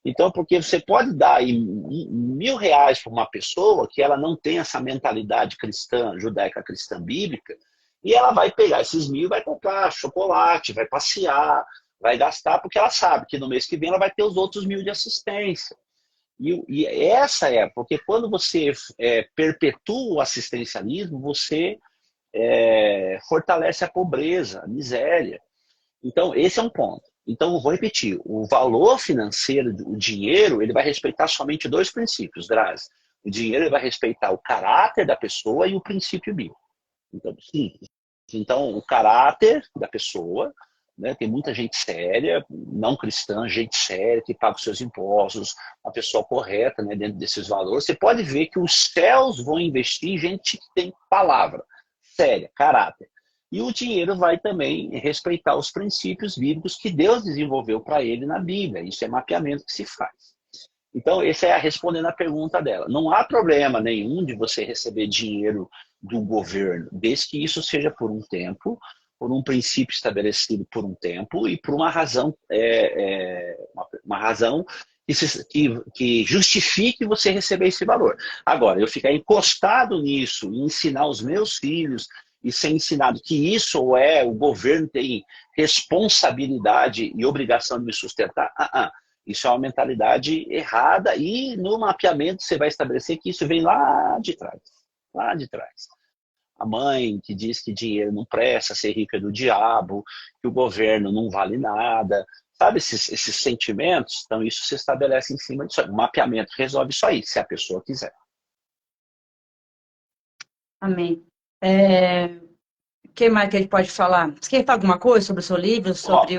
Então, porque você pode dar aí R$ 1.000 para uma pessoa que ela não tem essa mentalidade cristã, judaica cristã bíblica, e ela vai pegar esses 1.000, vai comprar chocolate, vai passear, vai gastar, porque ela sabe que no mês que vem ela vai ter os outros 1.000 de assistência. E essa é, porque quando você perpetua o assistencialismo, você fortalece a pobreza, a miséria. Então, esse é um ponto. Então, eu vou repetir, o valor financeiro, o dinheiro, ele vai respeitar somente 2 princípios, Grazi. O dinheiro ele vai respeitar o caráter da pessoa e o princípio bíblico. Então, simples. Então, o caráter da pessoa, né, tem muita gente séria, não cristã, gente séria, que paga os seus impostos, uma pessoa correta, né, dentro desses valores. Você pode ver que os céus vão investir em gente que tem palavra, séria, caráter. E o dinheiro vai também respeitar os princípios bíblicos que Deus desenvolveu para ele na Bíblia. Isso é mapeamento que se faz. Então, esse é respondendo a pergunta dela. Não há problema nenhum de você receber dinheiro do governo, desde que isso seja por um tempo, por um princípio estabelecido por um tempo e por uma razão, uma razão que justifique você receber esse valor. Agora, eu ficar encostado nisso e ensinar os meus filhos e ser ensinado que isso o governo tem responsabilidade e obrigação de me sustentar, isso é uma mentalidade errada e no mapeamento você vai estabelecer que isso vem lá de trás. Lá de trás. A mãe que diz que dinheiro não presta, ser rico é do diabo, que o governo não vale nada. Sabe esses sentimentos? Então isso se estabelece em cima disso. O mapeamento resolve isso aí, se a pessoa quiser. Amém. O que mais que a gente pode falar? Você quer falar alguma coisa sobre o seu livro, Ó, sobre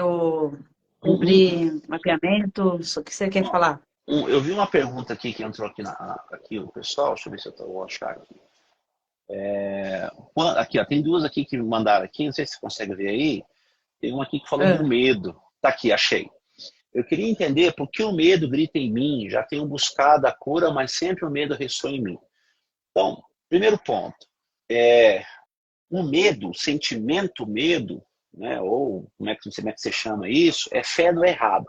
mapeamento? O que você quer falar? eu vi uma pergunta aqui que entrou aqui o pessoal, deixa eu ver se eu vou achar aqui. Aqui, ó, tem duas aqui que me mandaram aqui, não sei se você consegue ver aí. Tem uma aqui que falou do Ah, medo. Tá aqui, achei. Eu queria entender por que o medo grita em mim. Já tenho buscado a cura, mas sempre o medo ressoa em mim. Então, primeiro ponto. O medo, o sentimento medo, né, ou como é que você chama isso, é fé no errado.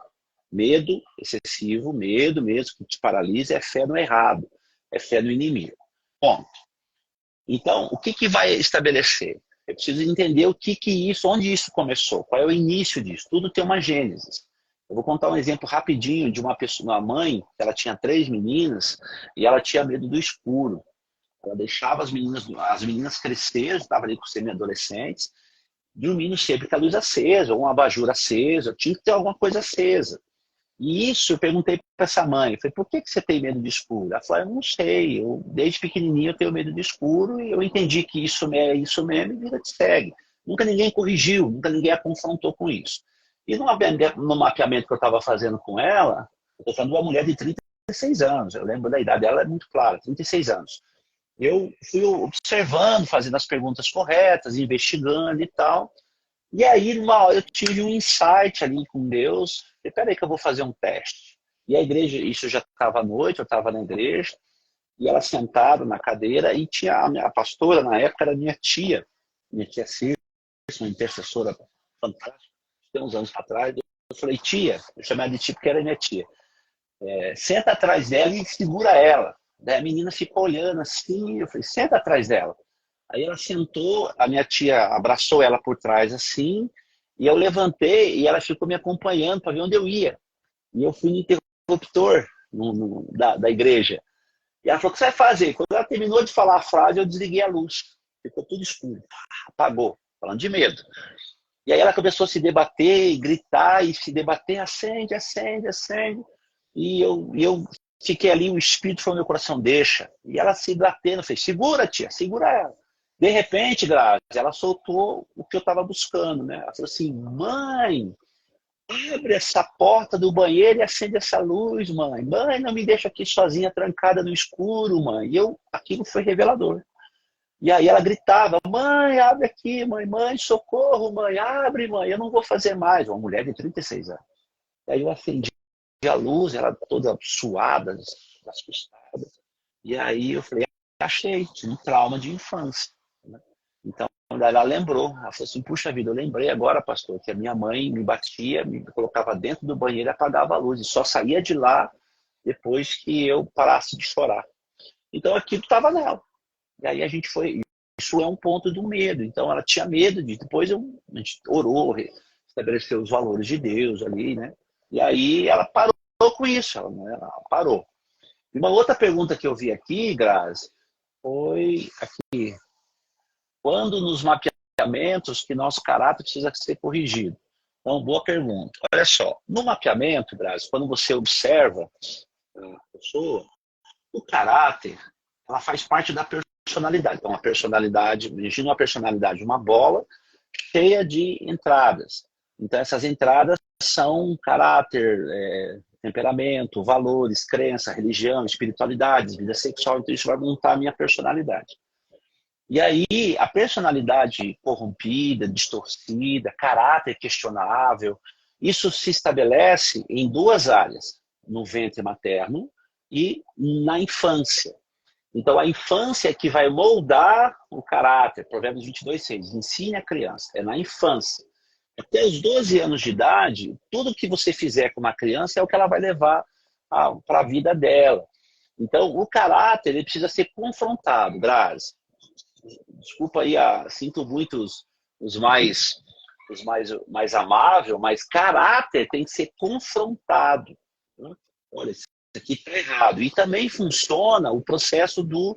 Medo excessivo, medo mesmo que te paralisa, é fé no errado, é fé no inimigo. Ponto. Então, o que vai estabelecer? Eu preciso entender o que isso, onde isso começou, qual é o início disso. Tudo tem uma gênese. Eu vou contar um exemplo rapidinho de uma pessoa, uma mãe, ela tinha 3 meninas e ela tinha medo do escuro. Ela deixava as meninas crescer, estava ali com semi-adolescentes, dormindo sempre com a luz acesa, ou um abajur aceso, tinha que ter alguma coisa acesa. E isso eu perguntei para essa mãe, eu falei, por que você tem medo de escuro? Ela falou, eu não sei, desde pequenininho eu tenho medo de escuro e eu entendi que isso é isso mesmo e vida que segue. Nunca ninguém corrigiu, nunca ninguém a confrontou com isso. E no mapeamento que eu estava fazendo com ela, eu estou falando de uma mulher de 36 anos, eu lembro da idade dela, é muito clara, 36 anos. Eu fui observando, fazendo as perguntas corretas, investigando e tal. E aí, eu tive um insight ali com Deus. Falei, peraí que eu vou fazer um teste. E a igreja, isso já estava à noite, eu estava na igreja, e ela sentada na cadeira, e tinha a pastora, na época, era minha tia Cília, uma intercessora fantástica, tem uns anos atrás. Eu falei, tia, eu chamei ela de tia porque era minha tia. Senta atrás dela e segura ela. Daí a menina ficou olhando assim, eu falei, senta atrás dela. Aí ela sentou, a minha tia abraçou ela por trás assim, e eu levantei e ela ficou me acompanhando para ver onde eu ia. E eu fui no interruptor da igreja. E ela falou, o que você vai fazer? Quando ela terminou de falar a frase, eu desliguei a luz. Ficou tudo escuro. Apagou, falando de medo. E aí ela começou a se debater, e gritar, e se debater, acende, acende, acende. E eu fiquei ali, o espírito falou no meu coração, deixa. E ela se batendo, fez, segura, tia, segura ela. De repente, Grazi, ela soltou o que eu estava buscando, né? Ela falou assim, mãe, abre essa porta do banheiro e acende essa luz, mãe. Mãe, não me deixa aqui sozinha, trancada no escuro, mãe. E aquilo foi revelador. E aí ela gritava, mãe, abre aqui, mãe, socorro, mãe, abre, mãe, eu não vou fazer mais. Uma mulher de 36 anos. E aí eu acendi a luz, ela toda suada, assustada. E aí eu falei, achei, tinha um trauma de infância. Né? Então, ela lembrou, ela falou assim, puxa vida, eu lembrei agora, pastor, que a minha mãe me batia, me colocava dentro do banheiro e apagava a luz, e só saía de lá depois que eu parasse de chorar. Então aquilo estava nela. E aí a gente foi, isso é um ponto do medo, então ela tinha medo depois a gente orou, estabeleceu os valores de Deus ali, né? E aí ela parou com isso, ela parou. E uma outra pergunta que eu vi aqui, Grazi, foi aqui, quando nos mapeamentos que nosso caráter precisa ser corrigido? Então, boa pergunta. Olha só, no mapeamento, Grazi, quando você observa a pessoa, o caráter, ela faz parte da personalidade. Então, a personalidade, imagina uma personalidade, uma bola cheia de entradas. Então, essas entradas são caráter, temperamento, valores, crença, religião, espiritualidade, vida sexual. Então, isso vai montar a minha personalidade. E aí, a personalidade corrompida, distorcida, caráter questionável, isso se estabelece em 2 áreas, no ventre materno e na infância. Então, a infância é que vai moldar o caráter. Provérbios 22:6. Ensine a criança. É na infância. Até os 12 anos de idade, tudo que você fizer com uma criança é o que ela vai levar para a vida dela. Então, o caráter ele precisa ser confrontado, Grazi. Desculpa aí, sinto muito os mais amáveis, mas caráter tem que ser confrontado. Né? Olha, isso aqui está errado. E também funciona o processo do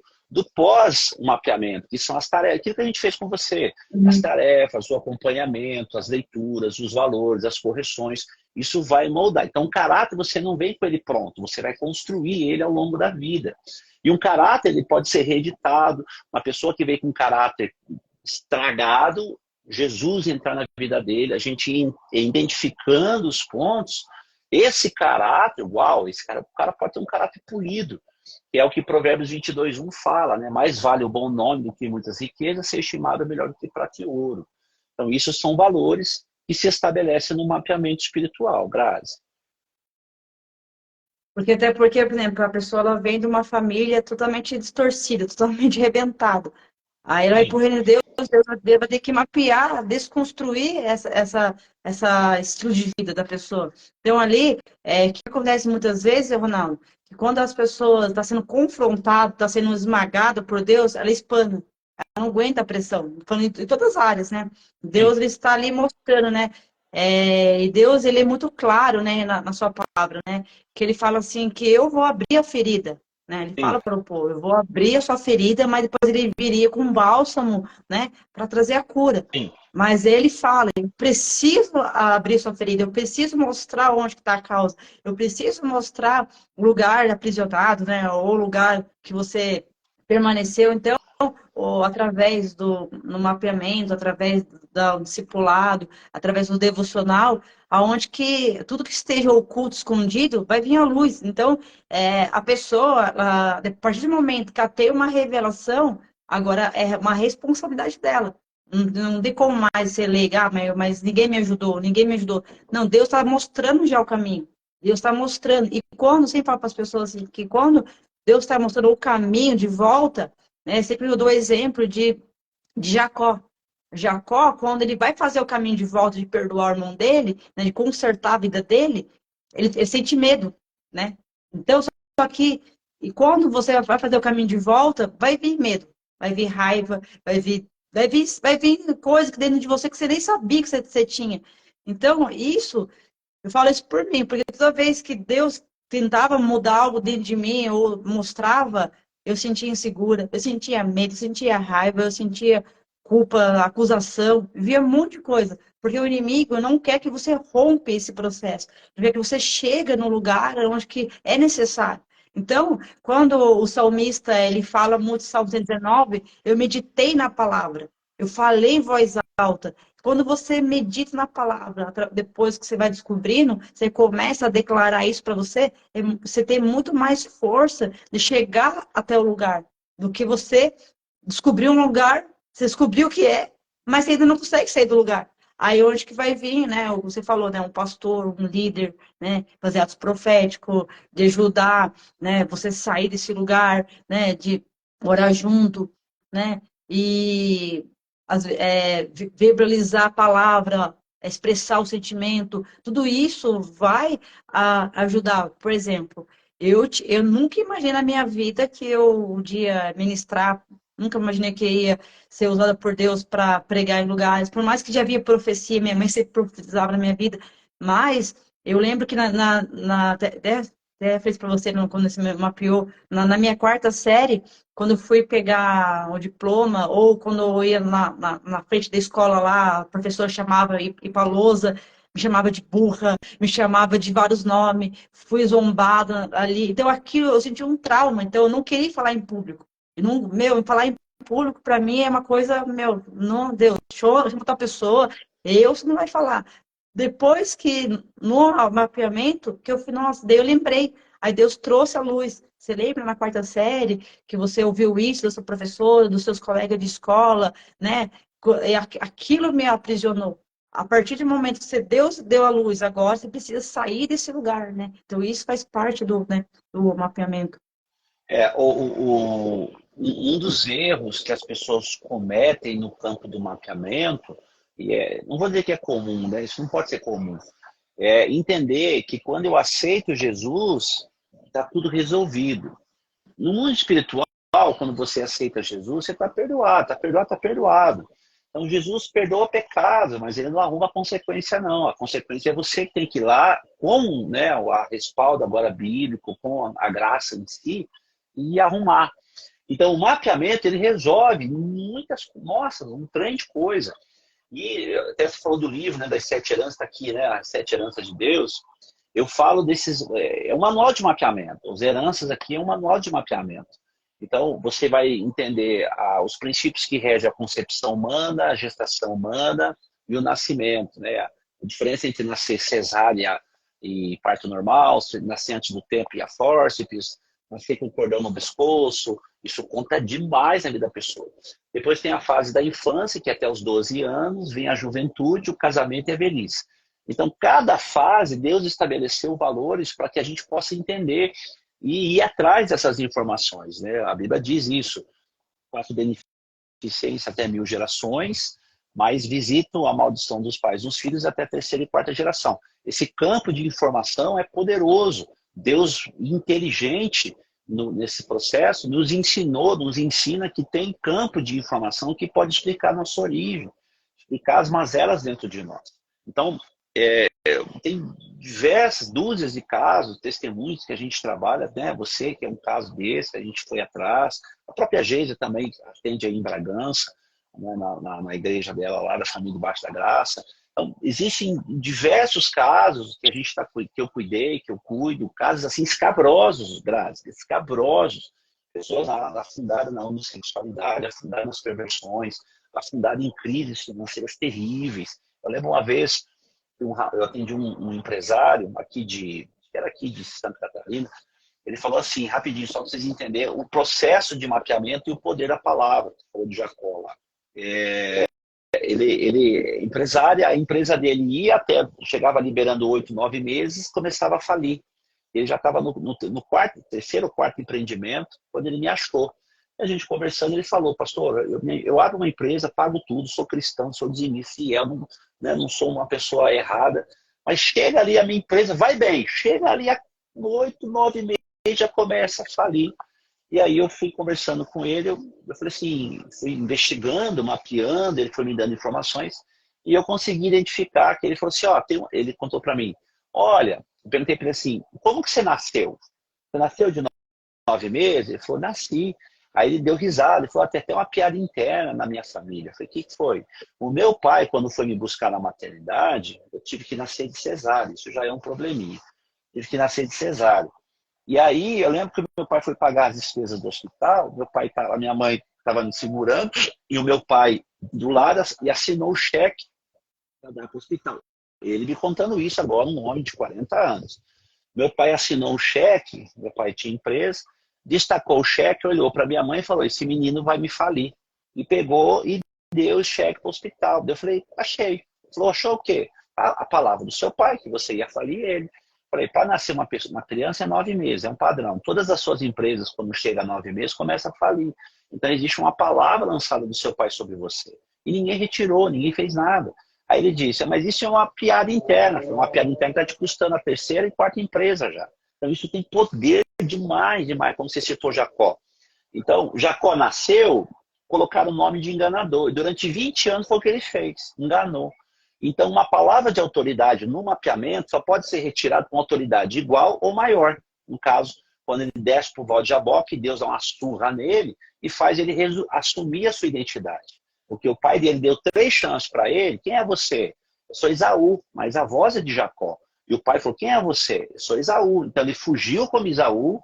pós-mapeamento, que são as tarefas, aquilo que a gente fez com você, as tarefas, o acompanhamento, as leituras, os valores, as correções, isso vai moldar. Então, o caráter você não vem com ele pronto, você vai construir ele ao longo da vida. E um caráter ele pode ser reeditado, uma pessoa que veio com um caráter estragado, Jesus entrar na vida dele, a gente identificando os pontos, esse caráter, uau, o cara pode ter um caráter polido, que é o que Provérbios 22:1 fala, né? Mais vale o bom nome do que muitas riquezas, ser estimado melhor do que prata e ouro. Então, isso são valores que se estabelecem no mapeamento espiritual, Grazi. Porque até porque, por exemplo, a pessoa ela vem de uma família totalmente distorcida, totalmente rebentada. Aí ela vai pro reino de Deus, Deus vai ter que mapear, desconstruir essa estilo de vida da pessoa. Então, ali, o que acontece muitas vezes, Ronaldo, que quando as pessoas estão sendo confrontadas, estão sendo esmagadas por Deus, ela espana, ela não aguenta a pressão. Falando em todas as áreas, né? Sim, Deus, ele está ali mostrando, né? E Deus, ele é muito claro, né, na sua palavra, né? Que ele fala assim, que eu vou abrir a ferida, né? Ele sim, fala para o povo, eu vou abrir a sua ferida, mas depois ele viria com um bálsamo, né, para trazer a cura. sim. Mas ele fala, eu preciso abrir sua ferida, eu preciso mostrar onde está a causa, eu preciso mostrar o lugar aprisionado, né, ou o lugar que você permaneceu. Então, ou através no mapeamento, através do discipulado, através do devocional, aonde que tudo que esteja oculto, escondido, vai vir à luz. Então, a pessoa, a partir do momento que ela tem uma revelação, agora é uma responsabilidade dela. Não tem como mais ser leiga, mas ninguém me ajudou, ninguém me ajudou. Não, Deus está mostrando já o caminho. Deus está mostrando. E quando, sempre falo para as pessoas assim, que quando Deus está mostrando o caminho de volta, né, sempre eu dou o exemplo de Jacó. Jacó, quando ele vai fazer o caminho de volta de perdoar o irmão dele, né, de consertar a vida dele, ele sente medo, né? Então, só que, e quando você vai fazer o caminho de volta, vai vir medo, vai vir raiva, vai vir coisa que dentro de você que você nem sabia que você tinha. Então, isso, eu falo isso por mim, porque toda vez que Deus tentava mudar algo dentro de mim, ou mostrava, eu sentia insegura, eu sentia medo, eu sentia raiva, eu sentia culpa, acusação, via um monte de coisa. Porque o inimigo não quer que você rompa esse processo, ele quer que você chegue no lugar onde que é necessário. Então, quando o salmista ele fala muito, Salmo 119, eu meditei na palavra, eu falei em voz alta. Quando você medita na palavra, depois que você vai descobrindo, você começa a declarar isso para você, você tem muito mais força de chegar até o lugar do que você descobrir um lugar, você descobriu o que é, mas você ainda não consegue sair do lugar. Aí onde que vai vir, né? Você falou, né? Um pastor, um líder, né? Fazer atos proféticos, de ajudar, né? Você sair desse lugar, né? De orar junto, né? E verbalizar a palavra, expressar o sentimento, tudo isso vai ajudar. Por exemplo, eu nunca imaginei na minha vida que eu um dia ministrar, nunca imaginei que ia ser usada por Deus para pregar em lugares, por mais que já havia profecia, minha mãe sempre profetizava na minha vida, mas eu lembro que até fez para você quando você me mapeou, na minha quarta série, quando eu fui pegar o diploma, ou quando eu ia na frente da escola lá, a professora chamava ir para a lousa, me chamava de burra, me chamava de vários nomes, fui zombada ali. Então, aquilo eu senti um trauma, então eu não queria falar em público. Eu não, falar em público para mim é uma coisa, não, Deus, chama outra pessoa, você não vai falar. Depois que, no mapeamento, que eu fui, nossa, daí eu lembrei. Aí Deus trouxe a luz. Você lembra na quarta série que você ouviu isso da sua professora, dos seus colegas de escola, né? Aquilo me aprisionou. A partir do momento que Deus deu a luz, agora você precisa sair desse lugar, né? Então isso faz parte do mapeamento. Um dos erros que as pessoas cometem no campo do mapeamento, não vou dizer que é comum, né? Isso não pode ser comum, é entender que quando eu aceito Jesus, está tudo resolvido. No mundo espiritual, quando você aceita Jesus, você está perdoado, está perdoado, está perdoado. Então, Jesus perdoa pecado, mas ele não arruma a consequência, não. A consequência é você que tem que ir lá com, né, a respaldo agora bíblico, com a graça em si, e arrumar. Então, o mapeamento, ele resolve muitas, nossa, um trem de coisa. E até você falou do livro, né, das 7 heranças, está aqui, né, as 7 heranças de Deus. Eu falo desses, é um manual de mapeamento. As heranças aqui é um manual de mapeamento. Então, você vai entender os princípios que regem a concepção humana, a gestação humana e o nascimento, né? A diferença entre nascer cesárea e parto normal, nascer antes do tempo e a fórceps, nascer com cordão no pescoço, isso conta demais na vida da pessoa. Depois tem a fase da infância, que é até os 12 anos, vem a juventude, o casamento e a velhice. Então, cada fase, Deus estabeleceu valores para que a gente possa entender e ir atrás dessas informações, né? A Bíblia diz isso. beneficência até 1000 gerações, mas visitam a maldição dos pais dos filhos até a terceira e quarta geração. Esse campo de informação é poderoso. Deus, inteligente nesse processo, nos ensinou, nos ensina que tem campo de informação que pode explicar nossa origem, explicar as mazelas dentro de nós. Então, tem diversas, dúzias de casos, testemunhos que a gente trabalha, né? Você que é um caso desse, a gente foi atrás. A própria Geisa também atende aí em Bragança, né? na igreja dela lá, da Família Debaixo da Graça. Então, existem diversos casos que que eu cuidei, que eu cuido, casos assim escabrosos, Grazi, escabrosos. Pessoas afundadas na homossexualidade, afundadas nas perversões, afundadas em crises financeiras terríveis. Eu lembro uma vez, eu atendi um empresário que era aqui de Santa Catarina. Ele falou assim, rapidinho, só para vocês entenderem o processo de mapeamento e o poder da palavra, que falou de Jacó lá. Ele empresário, a empresa dele ia até, chegava liberando 8, 9 meses, começava a falir. Ele já estava no terceiro ou quarto empreendimento, quando ele me achou. A gente conversando, ele falou, pastor, eu abro uma empresa, pago tudo, sou cristão, sou dizimista, fiel, não sou uma pessoa errada, mas chega ali a minha empresa, vai bem, chega ali a 8, 9 meses, já começa a falir. E aí eu fui conversando com ele, eu falei assim, fui investigando, mapeando, ele foi me dando informações, e eu consegui identificar que ele falou assim, ele contou para mim, olha, eu perguntei para ele assim, como que você nasceu? Você nasceu de 9 meses? Ele falou, nasci. Aí ele deu risada, ele falou, até tem uma piada interna na minha família. Eu falei, o que foi? O meu pai, quando foi me buscar na maternidade, eu tive que nascer de cesárea, isso já é um probleminha. Tive que nascer de cesárea. E aí, eu lembro que o meu pai foi pagar as despesas do hospital, a minha mãe estava me segurando, e o meu pai do lado e assinou o cheque para dar para o hospital. Ele me contando isso agora, um homem de 40 anos. Meu pai assinou o cheque, meu pai tinha empresa, destacou o cheque, olhou para minha mãe e falou, esse menino vai me falir. E pegou e deu o cheque para o hospital. Eu falei, achei. Ele falou, achou o quê? A palavra do seu pai, que você ia falir ele. Falei, para nascer uma criança é 9 meses, é um padrão. Todas as suas empresas, quando chega a 9 meses, começam a falir. Então, existe uma palavra lançada do seu pai sobre você. E ninguém retirou, ninguém fez nada. Aí ele disse, mas isso é uma piada interna. Uma piada interna que está te custando a terceira e quarta empresa já. Então, isso tem poder demais, como você citou Jacó. Então, Jacó nasceu, colocaram o nome de enganador. E durante 20 anos foi o que ele fez, enganou. Então, uma palavra de autoridade no mapeamento só pode ser retirada com autoridade igual ou maior. No caso, quando ele desce para o Val de Jaboque, Deus dá uma surra nele e faz ele assumir a sua identidade. Porque o pai dele deu 3 chances para ele. Quem é você? Eu sou Esaú, mas a voz é de Jacó. E o pai falou, quem é você? Eu sou Esaú. Então ele fugiu como Esaú,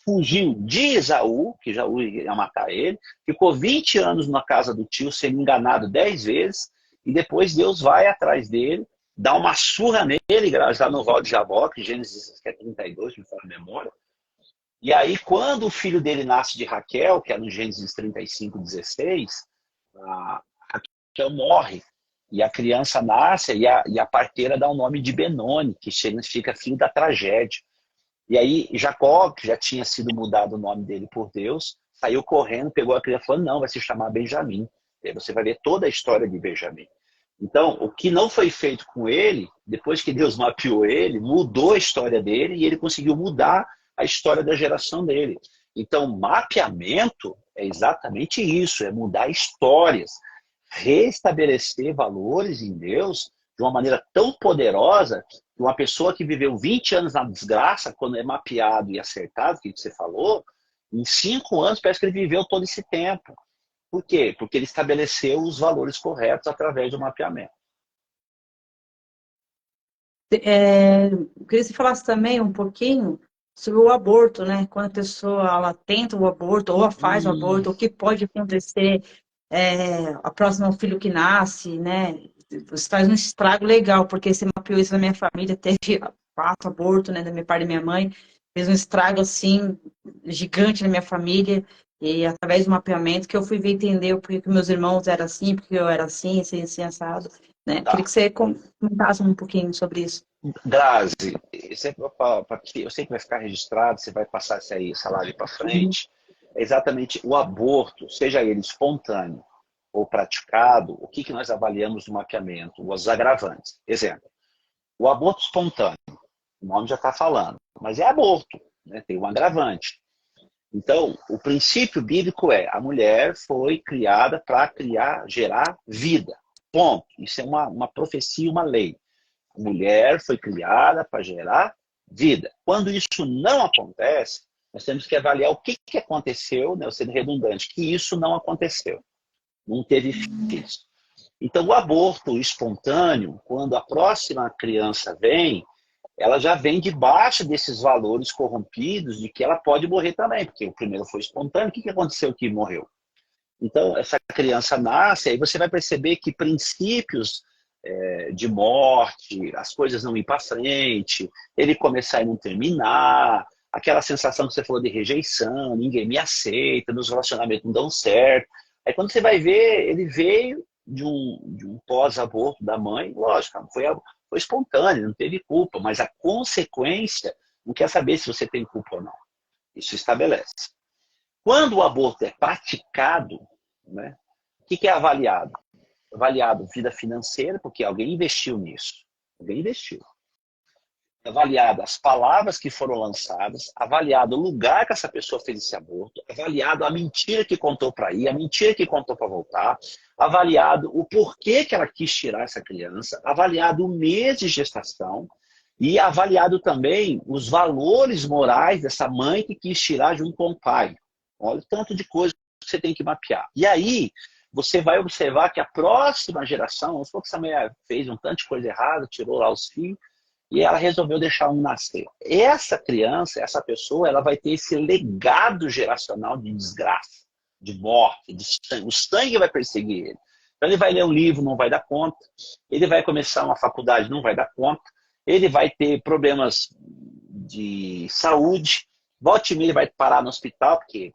fugiu de Esaú, que Esaú ia matar ele, ficou 20 anos na casa do tio, sendo enganado 10 vezes, e depois Deus vai atrás dele, dá uma surra nele, lá no Val de Jaboque, Gênesis 32, me fala a memória. E aí, quando o filho dele nasce de Raquel, que é no Gênesis 35, 16, a Raquel morre. E a criança nasce e a parteira dá o nome de Benoni, que significa filho da tragédia. E aí Jacó, que já tinha sido mudado o nome dele por Deus, saiu correndo, pegou a criança e falou, não, vai se chamar Benjamim. E aí você vai ver toda a história de Benjamim. Então, o que não foi feito com ele, depois que Deus mapeou ele, mudou a história dele e ele conseguiu mudar a história da geração dele. Então, mapeamento é exatamente isso, é mudar histórias. Restabelecer valores em Deus de uma maneira tão poderosa que uma pessoa que viveu 20 anos na desgraça, quando é mapeado e acertado, que você falou, em 5 anos parece que ele viveu todo esse tempo. Por quê? Porque ele estabeleceu os valores corretos através do mapeamento. Eu queria que você falasse também um pouquinho sobre o aborto, né? Quando a pessoa ela tenta o aborto, ou faz o aborto, o que pode acontecer, a próxima filho que nasce, né? Você faz um estrago legal, porque você mapeou isso na minha família, teve 4 abortos, né, da minha parte da minha mãe, fez um estrago, assim, gigante na minha família, e através do mapeamento que eu fui ver entender o porquê que meus irmãos eram assim, porque eu era assim, assim, assado, né? Tá. Queria que você comentasse um pouquinho sobre isso. Grazi, eu sei que vai ficar registrado, você vai passar essa live para frente. é exatamente o aborto, seja ele espontâneo ou praticado, o que nós avaliamos no mapeamento? Os agravantes. Exemplo, o aborto espontâneo, o nome já está falando, mas é aborto, né? Tem um agravante. Então, o princípio bíblico é: a mulher foi criada para gerar vida. Ponto. Isso é uma profecia, uma lei. A mulher foi criada para gerar vida. Quando isso não acontece, nós temos que avaliar o que aconteceu, né, sendo redundante, que isso não aconteceu. Não teve filhos. Então, o aborto espontâneo, quando a próxima criança vem, ela já vem debaixo desses valores corrompidos de que ela pode morrer também, porque o primeiro foi espontâneo. O que aconteceu que morreu? Então, essa criança nasce, aí você vai perceber que princípios de morte, as coisas não ir para frente, ele começar e não terminar, aquela sensação que você falou de rejeição, ninguém me aceita, meus relacionamentos não dão certo. Aí quando você vai ver, ele veio de um pós-aborto da mãe, lógico, foi espontâneo, não teve culpa, mas a consequência não quer saber se você tem culpa ou não. Isso estabelece. Quando o aborto é praticado, né, o que é avaliado? Avaliado vida financeira, porque alguém investiu nisso. Alguém investiu. Avaliado as palavras que foram lançadas, avaliado o lugar que essa pessoa fez esse aborto, avaliado a mentira que contou para ir, a mentira que contou para voltar, avaliado o porquê que ela quis tirar essa criança, avaliado o mês de gestação e avaliado também os valores morais dessa mãe que quis tirar junto com o pai. Olha o tanto de coisa que você tem que mapear. E aí, você vai observar que a próxima geração, vamos supor que essa mulher fez um tanto de coisa errada, tirou lá os filhos, e ela resolveu deixar um nascer. Essa criança, essa pessoa, ela vai ter esse legado geracional de desgraça, de morte, de sangue. O sangue vai perseguir ele. Então ele vai ler um livro, não vai dar conta. Ele vai começar uma faculdade, não vai dar conta. Ele vai ter problemas de saúde. Volte e meia ele vai parar no hospital, porque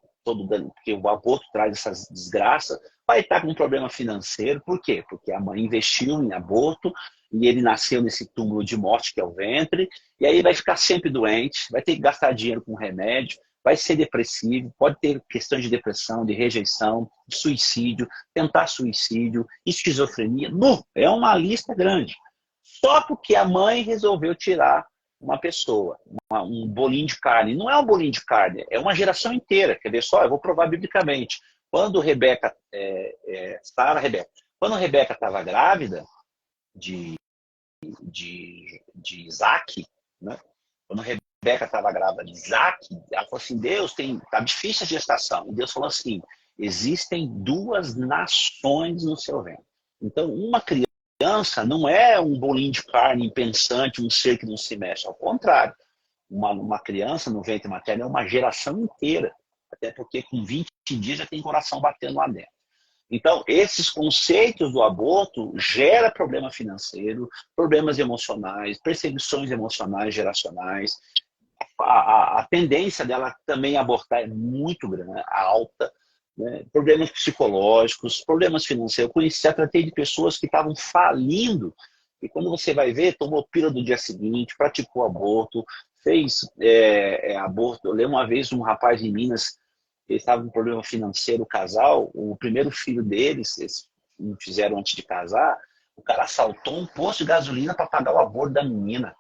o aborto traz essas desgraças. Vai estar com um problema financeiro. Por quê? Porque a mãe investiu em aborto e ele nasceu nesse túmulo de morte que é o ventre, e aí vai ficar sempre doente, vai ter que gastar dinheiro com remédio, vai ser depressivo, pode ter questões de depressão, de rejeição, de suicídio, tentar suicídio, esquizofrenia. É uma lista grande. Só porque a mãe resolveu tirar uma pessoa, um bolinho de carne. Não é um bolinho de carne, é uma geração inteira. Quer ver só? Eu vou provar biblicamente. Quando quando Rebeca estava grávida de Isaac, né? Quando Rebeca estava grávida de Isaac, ela falou assim: Deus, tá difícil a gestação. E Deus falou assim: existem duas nações no seu ventre. Então, uma criança não é um bolinho de carne impensante, um ser que não se mexe. Ao contrário, uma criança no ventre materno é uma geração inteira. Até porque com 20 dias já tem coração batendo lá dentro. Então, esses conceitos do aborto geram problema financeiro, problemas emocionais, perseguições emocionais geracionais. A tendência dela também abortar é muito grande, alta. Né? Problemas psicológicos, problemas financeiros. Já tratei de pessoas que estavam falindo e quando você vai ver, tomou pílula do dia seguinte, praticou aborto, fez aborto. Eu lembro uma vez um rapaz em Minas, ele estava com um problema financeiro, o casal, o primeiro filho deles, eles fizeram antes de casar, o cara assaltou um posto de gasolina para pagar o aborto da menina.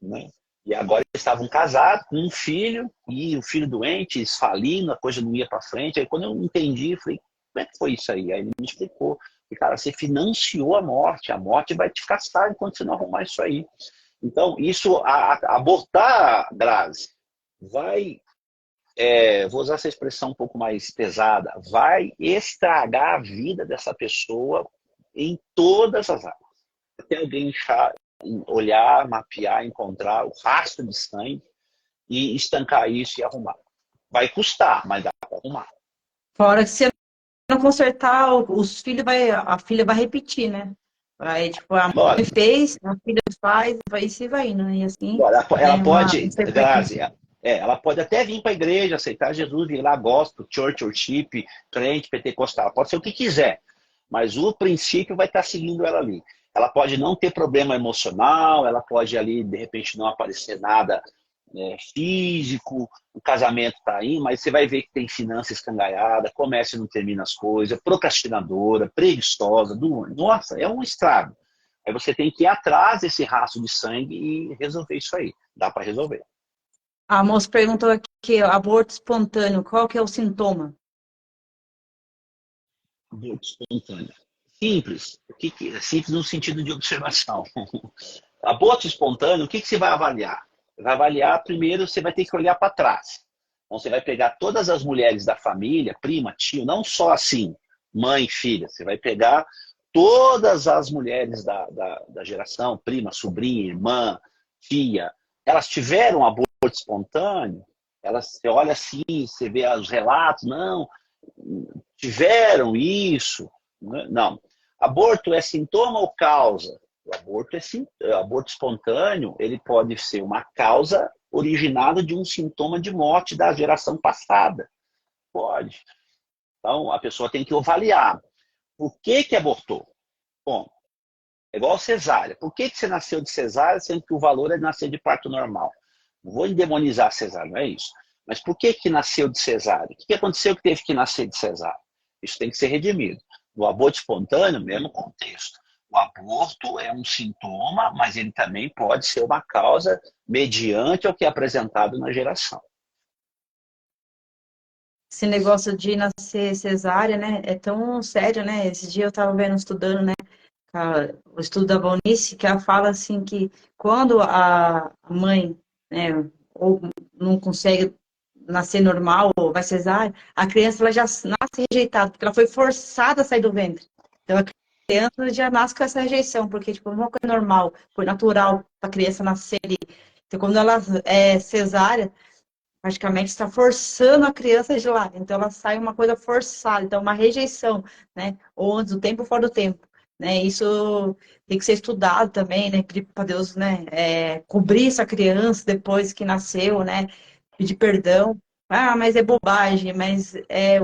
Né? E agora eles estavam casados com um filho, e o filho doente, eles falindo, a coisa não ia para frente. Aí quando eu entendi, eu falei: como é que foi isso aí? Aí ele me explicou. E, cara, você financiou a morte vai te caçar enquanto você não arrumar isso aí. Então, isso, abortar, Grazi, vai... vou usar essa expressão um pouco mais pesada, vai estragar a vida dessa pessoa em todas as áreas. Até alguém olhar, mapear, encontrar o rastro de sangue e estancar isso e arrumar. Vai custar, mas dá para arrumar. Fora que se não consertar, a filha vai repetir, né? Aí, tipo, a mãe fez, a filha faz, vai se vai indo, né? E assim, ela pode, Grazi, ela pode até vir para a igreja, aceitar Jesus, vir lá, gospel, church, worship, crente, pentecostal, pode ser o que quiser, mas o princípio vai estar seguindo ela ali. Ela pode não ter problema emocional, ela pode ali, de repente, não aparecer nada físico, o casamento está indo, mas você vai ver que tem finança escangalhada, comércio não termina as coisas, procrastinadora, preguiçosa, nossa, é um estrago. Aí você tem que ir atrás desse rastro de sangue e resolver isso aí. Dá para resolver. A moça perguntou aqui, aborto espontâneo, qual que é o sintoma? Aborto espontâneo. Simples. É simples no sentido de observação. Aborto espontâneo, o que você vai avaliar? Vai avaliar, primeiro, você vai ter que olhar para trás. Então, você vai pegar todas as mulheres da família, prima, tio, não só assim, mãe, filha. Você vai pegar todas as mulheres da geração, prima, sobrinha, irmã, tia. Elas tiveram aborto espontâneo? Você olha assim, você vê os relatos, não, tiveram isso. Não. Aborto é sintoma ou causa? O aborto espontâneo, ele pode ser uma causa originada de um sintoma de morte da geração passada. Pode. Então, a pessoa tem que avaliar. Por que abortou? Bom, é igual cesárea. Por que você nasceu de cesárea, sendo que o valor é nascer de parto normal? Não vou endemonizar a cesárea, não é isso. Mas por que nasceu de cesárea? O que aconteceu que teve que nascer de cesárea? Isso tem que ser redimido. No aborto espontâneo, mesmo contexto. O aborto é um sintoma, mas ele também pode ser uma causa mediante ao que é apresentado na geração. Esse negócio de nascer cesárea, né, é tão sério, né? Esse dia eu estava vendo, estudando, né, o estudo da Valnice, que ela fala assim que quando a mãe, né, ou não consegue nascer normal ou vai cesárea, a criança ela já nasce rejeitada, porque ela foi forçada a sair do ventre. Então a criança já nasce com essa rejeição, porque tipo, uma coisa normal, foi natural para a criança nascer ali. Então quando ela é cesárea, praticamente está forçando a criança de lá. Então, ela sai uma coisa forçada, então, uma rejeição, né? Ou antes do tempo, ou fora do tempo. Né? Isso tem que ser estudado também, né? Pedir para Deus, né? Cobrir essa criança depois que nasceu, né? Pedir perdão. Ah, mas é bobagem, mas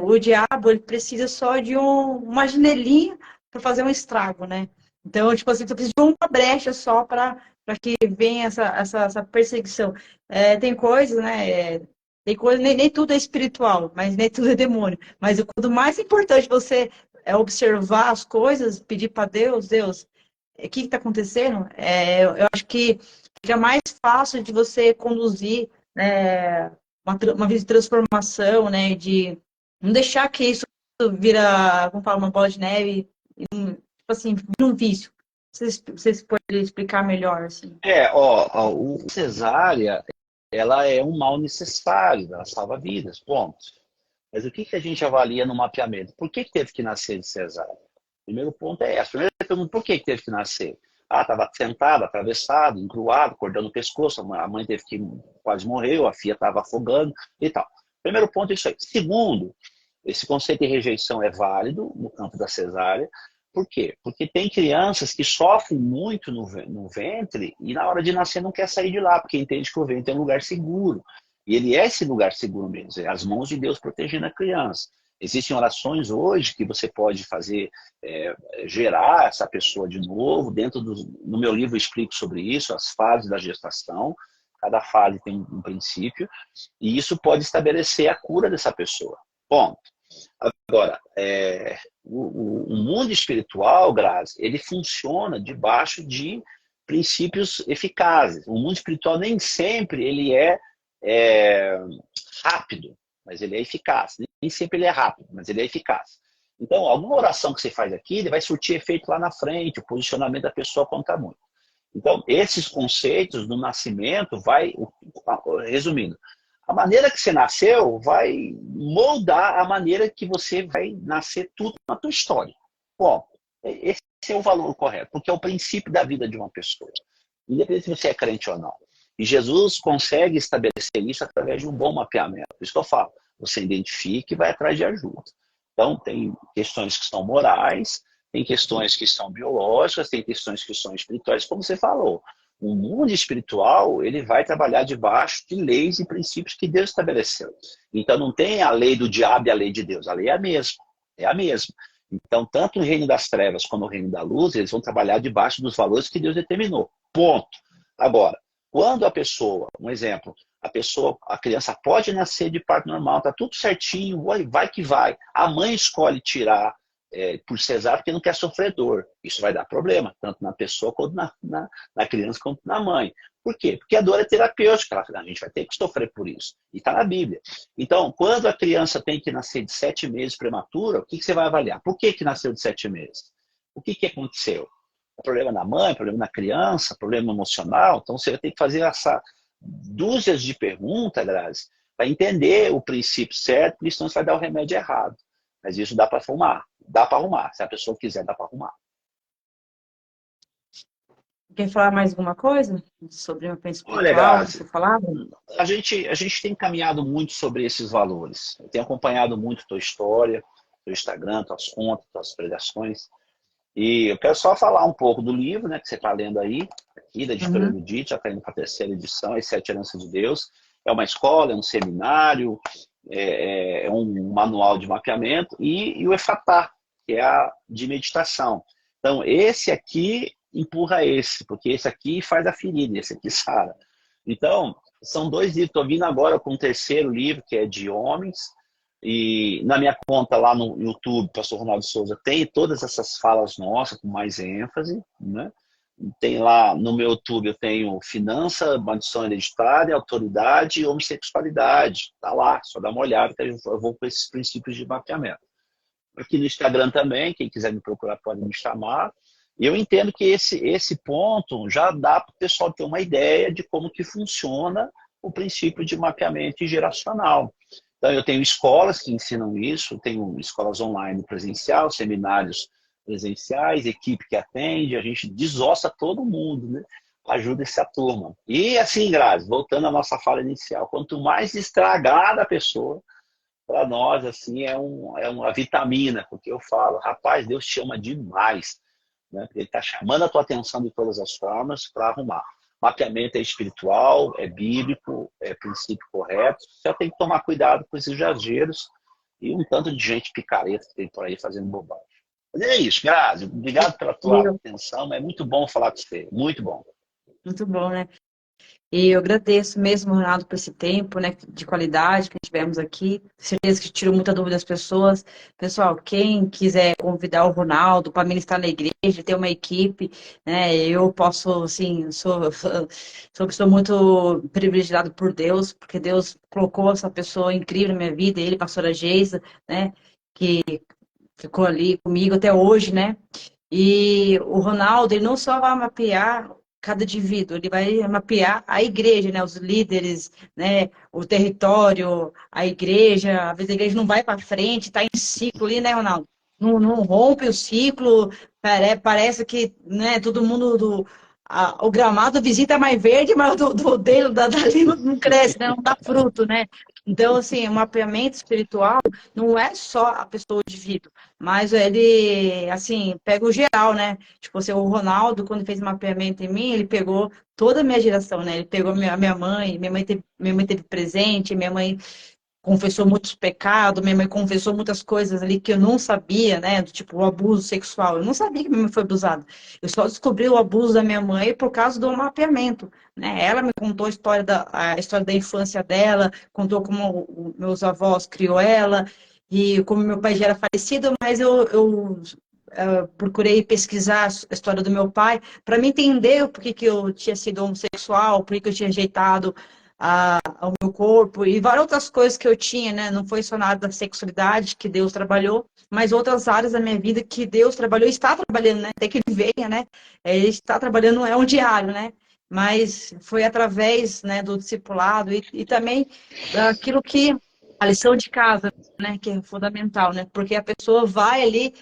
o diabo ele precisa só de uma janelinha para fazer um estrago, né? Então, tipo assim, você precisa de uma brecha só para que venha essa perseguição. Tem coisas, né? Tem coisa, nem tudo é espiritual, mas nem tudo é demônio. Mas o mais importante você é observar as coisas, pedir para Deus, Deus, o que está acontecendo? Eu acho que é mais fácil de você conduzir, né, uma vida de transformação, né? De não deixar que isso vira, como fala, uma bola de neve, tipo assim, vira um vício. Vocês podem explicar melhor, assim. O cesárea, ela é um mal necessário, ela salva vidas, ponto. Mas o que a gente avalia no mapeamento? Por que teve que nascer de cesárea? Primeiro ponto é esse. Primeiro pergunta, por que teve que nascer? Ah, estava sentado, atravessado, encruado, cortando o pescoço, a mãe teve que quase morreu, a filha estava afogando e tal. Primeiro ponto é isso aí. Segundo, esse conceito de rejeição é válido no campo da cesárea. Por quê? Porque tem crianças que sofrem muito no ventre e na hora de nascer não quer sair de lá, porque entende que o ventre é um lugar seguro. E ele é esse lugar seguro mesmo, é as mãos de Deus protegendo a criança. Existem orações hoje que você pode fazer, gerar essa pessoa de novo. No meu livro eu explico sobre isso, as fases da gestação. Cada fase tem um princípio. E isso pode estabelecer a cura dessa pessoa. Ponto. Agora, o mundo espiritual, Grazi, ele funciona debaixo de princípios eficazes. O mundo espiritual nem sempre ele é rápido, mas ele é eficaz. Nem sempre ele é rápido, mas ele é eficaz. Então, alguma oração que você faz aqui, ele vai surtir efeito lá na frente, o posicionamento da pessoa conta muito. Então, esses conceitos do nascimento resumindo, a maneira que você nasceu vai moldar a maneira que você vai nascer tudo na tua história. Bom, esse é o valor correto, porque é o princípio da vida de uma pessoa. Independente se você é crente ou não. E Jesus consegue estabelecer isso através de um bom mapeamento. Por isso que eu falo, você identifica e vai atrás de ajuda. Então, tem questões que são morais, tem questões que são biológicas, tem questões que são espirituais, como você falou. O mundo espiritual, ele vai trabalhar debaixo de leis e princípios que Deus estabeleceu. Então, não tem a lei do diabo e a lei de Deus. A lei é a mesma. É a mesma. Então, tanto o reino das trevas como o reino da luz, eles vão trabalhar debaixo dos valores que Deus determinou. Ponto. Agora, quando a pessoa, um exemplo, A criança pode nascer de parto normal, tá tudo certinho, vai que vai. A mãe escolhe tirar por cesárea porque não quer sofrer dor. Isso vai dar problema, tanto na pessoa quanto na criança quanto na mãe. Por quê? Porque a dor é terapêutica, a gente vai ter que sofrer por isso. E está na Bíblia. Então, quando a criança tem que nascer de 7 meses prematura, o que você vai avaliar? Por que nasceu de 7 meses? O que aconteceu? Problema na mãe, problema na criança, problema emocional. Então, você vai ter que fazer essa dúzias de perguntas, Grazi, para entender o princípio certo, porque senão você vai dar o remédio errado. Mas isso dá para arrumar. Dá para arrumar. Se a pessoa quiser, dá para arrumar. Quer falar mais alguma coisa sobre o pensamento Olha, espiritual que Grazi, você falava? a gente tem caminhado muito sobre esses valores. Eu tenho acompanhado muito tua história, teu Instagram, tuas contas, tuas pregações. E eu quero só falar um pouco do livro, né, que você está lendo aí, aqui, da editora Uhum. Erudite, já está indo para a terceira edição, As Sete Heranças de Deus. É uma escola, é um seminário, é um manual de mapeamento, e o Efatá, que é a de meditação. Então, esse aqui empurra esse, porque esse aqui faz a ferida, esse aqui sara. Então, são dois livros. Estou vindo agora com um terceiro livro, que é de homens, e na minha conta lá no YouTube, Pastor Ronaldo Souza, tem todas essas falas nossas com mais ênfase, né? Tem lá no meu YouTube, eu tenho finança, maldição hereditária, autoridade e homossexualidade. Tá lá, só dá uma olhada que eu vou com esses princípios de mapeamento. Aqui no Instagram também, quem quiser me procurar pode me chamar. E eu entendo que esse ponto já dá para o pessoal ter uma ideia de como que funciona o princípio de mapeamento geracional. Então, eu tenho escolas que ensinam isso, tenho escolas online presencial, seminários presenciais, equipe que atende, a gente desossa todo mundo, né? Ajuda essa turma. E assim, Grazi, voltando à nossa fala inicial, quanto mais estragada a pessoa, para nós, assim, é uma vitamina, porque eu falo, rapaz, Deus te ama demais, né? Porque Ele está chamando a tua atenção de todas as formas para arrumar. Mapeamento é espiritual, é bíblico, é princípio correto. Você tem que tomar cuidado com esses exageros e um tanto de gente picareta que tem por aí fazendo bobagem. Mas é isso, Grazi. Obrigado pela tua Eu, atenção. É muito bom falar com você. Muito bom. muito bom, né? E eu agradeço mesmo, Ronaldo, por esse tempo, né, de qualidade que tivemos aqui. Certeza que tirou muita dúvida das pessoas. Pessoal, quem quiser convidar o Ronaldo para ministrar na igreja, ter uma equipe, né, eu posso, assim, sou muito privilegiado por Deus, porque Deus colocou essa pessoa incrível na minha vida, ele, a pastora Geisa, né, que ficou ali comigo até hoje, né? E o Ronaldo, ele não só vai mapear cada indivíduo, ele vai mapear a igreja, né? Os líderes, né? O território, a igreja. Às vezes a igreja não vai para frente, está em ciclo ali, né, Ronaldo? Não rompe o ciclo, parece que, né, todo mundo o gramado visita é mais verde, mas dele, dali não cresce, né? Não dá fruto, né? Então, assim, o mapeamento espiritual não é só a pessoa, o indivíduo, mas ele, assim, pega o geral, né? Tipo, assim, o Ronaldo, quando fez mapeamento em mim, ele pegou toda a minha geração, né? Ele pegou minha mãe, minha mãe teve presente, minha mãe confessou muitos pecados, minha mãe confessou muitas coisas ali que eu não sabia, né? Do tipo, o abuso sexual. Eu não sabia que minha mãe foi abusada. Eu só descobri o abuso da minha mãe por causa do mapeamento, né? Ela me contou a história da infância dela, contou como meus avós criou ela, e como meu pai já era falecido, mas eu procurei pesquisar a história do meu pai para me entender o porquê que eu tinha sido homossexual, por que eu tinha rejeitado ao meu corpo e várias outras coisas que eu tinha, né? Não foi só nada da sexualidade que Deus trabalhou, mas outras áreas da minha vida que Deus trabalhou e está trabalhando, né? Até que ele venha, né? Ele está trabalhando, é um diário, né? Mas foi através, né, do discipulado e também daquilo que a lição de casa, né, que é fundamental, né? Porque a pessoa vai ali,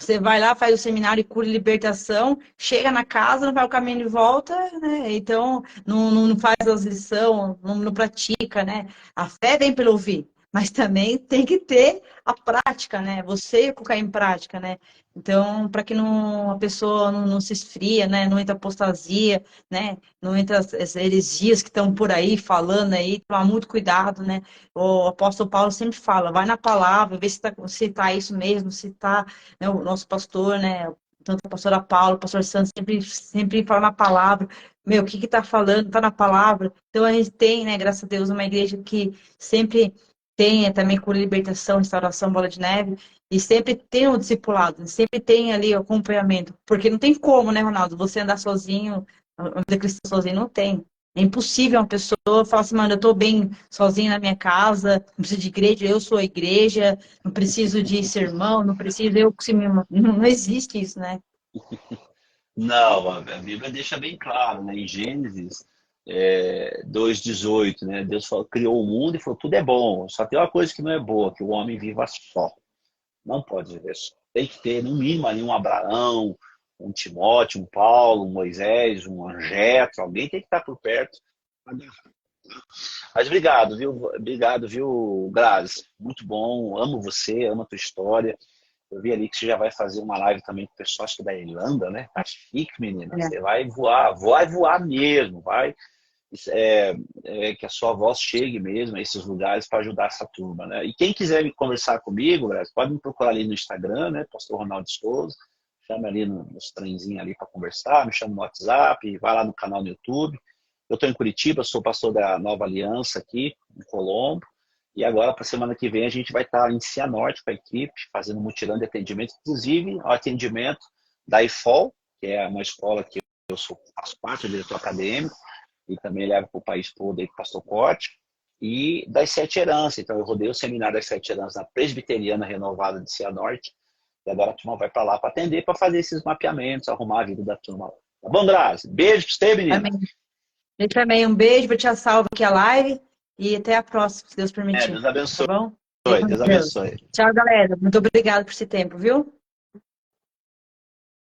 você vai lá, faz o seminário e cura e libertação, chega na casa, não vai o caminho de volta, né? Então, não faz as lições, não pratica, né? A fé vem pelo ouvir, mas também tem que ter a prática, né? Você colocar em prática, né? Então, para que a pessoa não se esfria, né? Não entra apostasia, né? Não entra as heresias que estão por aí falando aí, tomar muito cuidado, né? O apóstolo Paulo sempre fala, vai na palavra, vê se tá isso mesmo, se tá, né, o nosso pastor, né, tanto a pastora Paula, o pastor Santos, sempre fala na palavra. Meu, o que tá falando? Tá na palavra. Então a gente tem, né, graças a Deus, uma igreja que sempre tem também cura, libertação, restauração, bola de neve, e sempre tem o discipulado, sempre tem ali o acompanhamento. Porque não tem como, né, Ronaldo? Você andar sozinho, a vida cristã sozinho, não tem. É impossível uma pessoa falar assim, mano, eu tô bem sozinho na minha casa, não preciso de igreja, eu sou a igreja, não preciso de sermão, não preciso, eu se me... Não existe isso, né? Não, a Bíblia deixa bem claro, né? Em Gênesis 2:18, né? Deus criou o mundo e falou, tudo é bom, só tem uma coisa que não é boa, que o homem viva só. Não pode viver só. Tem que ter, no mínimo, ali um Abraão, um Timóteo, um Paulo, um Moisés, um Jetro, alguém tem que estar por perto. Mas obrigado, viu? Obrigado, viu, Grazi? Muito bom, amo você, amo a tua história. Eu vi ali que você já vai fazer uma live também com o pessoal, acho que da Irlanda, né? Tá chique, menina. É. Você vai voar mesmo, vai. Que a sua voz chegue mesmo a esses lugares para ajudar essa turma, né? E quem quiser me conversar comigo, Grazi, pode me procurar ali no Instagram, né? Pastor Ronaldo Souza. Chama ali nos trenzinhos ali para conversar, me chama no WhatsApp, vai lá no canal no YouTube. Eu estou em Curitiba, sou pastor da Nova Aliança aqui, em Colombo. E agora, para a semana que vem, a gente vai estar em Cianorte com a equipe, fazendo um mutirão de atendimento, inclusive o atendimento da IFOL, que é uma escola que faço parte, do diretor acadêmico, e também levo para o país todo aí com o pastor Corte, e das Sete Heranças. Então, eu rodei o seminário das Sete Heranças na Presbiteriana Renovada de Cianorte, e agora a turma vai para lá para atender, para fazer esses mapeamentos, arrumar a vida da turma lá. Tá bom, Grazi? Beijo para você, menina. Amém. Eu também, um beijo, vou te salvo aqui a live e até a próxima, se Deus permitir. Deus Tá abençoe. bom? Fique com Deus Deus. abençoe. Tchau, galera. Muito obrigada por esse tempo, viu?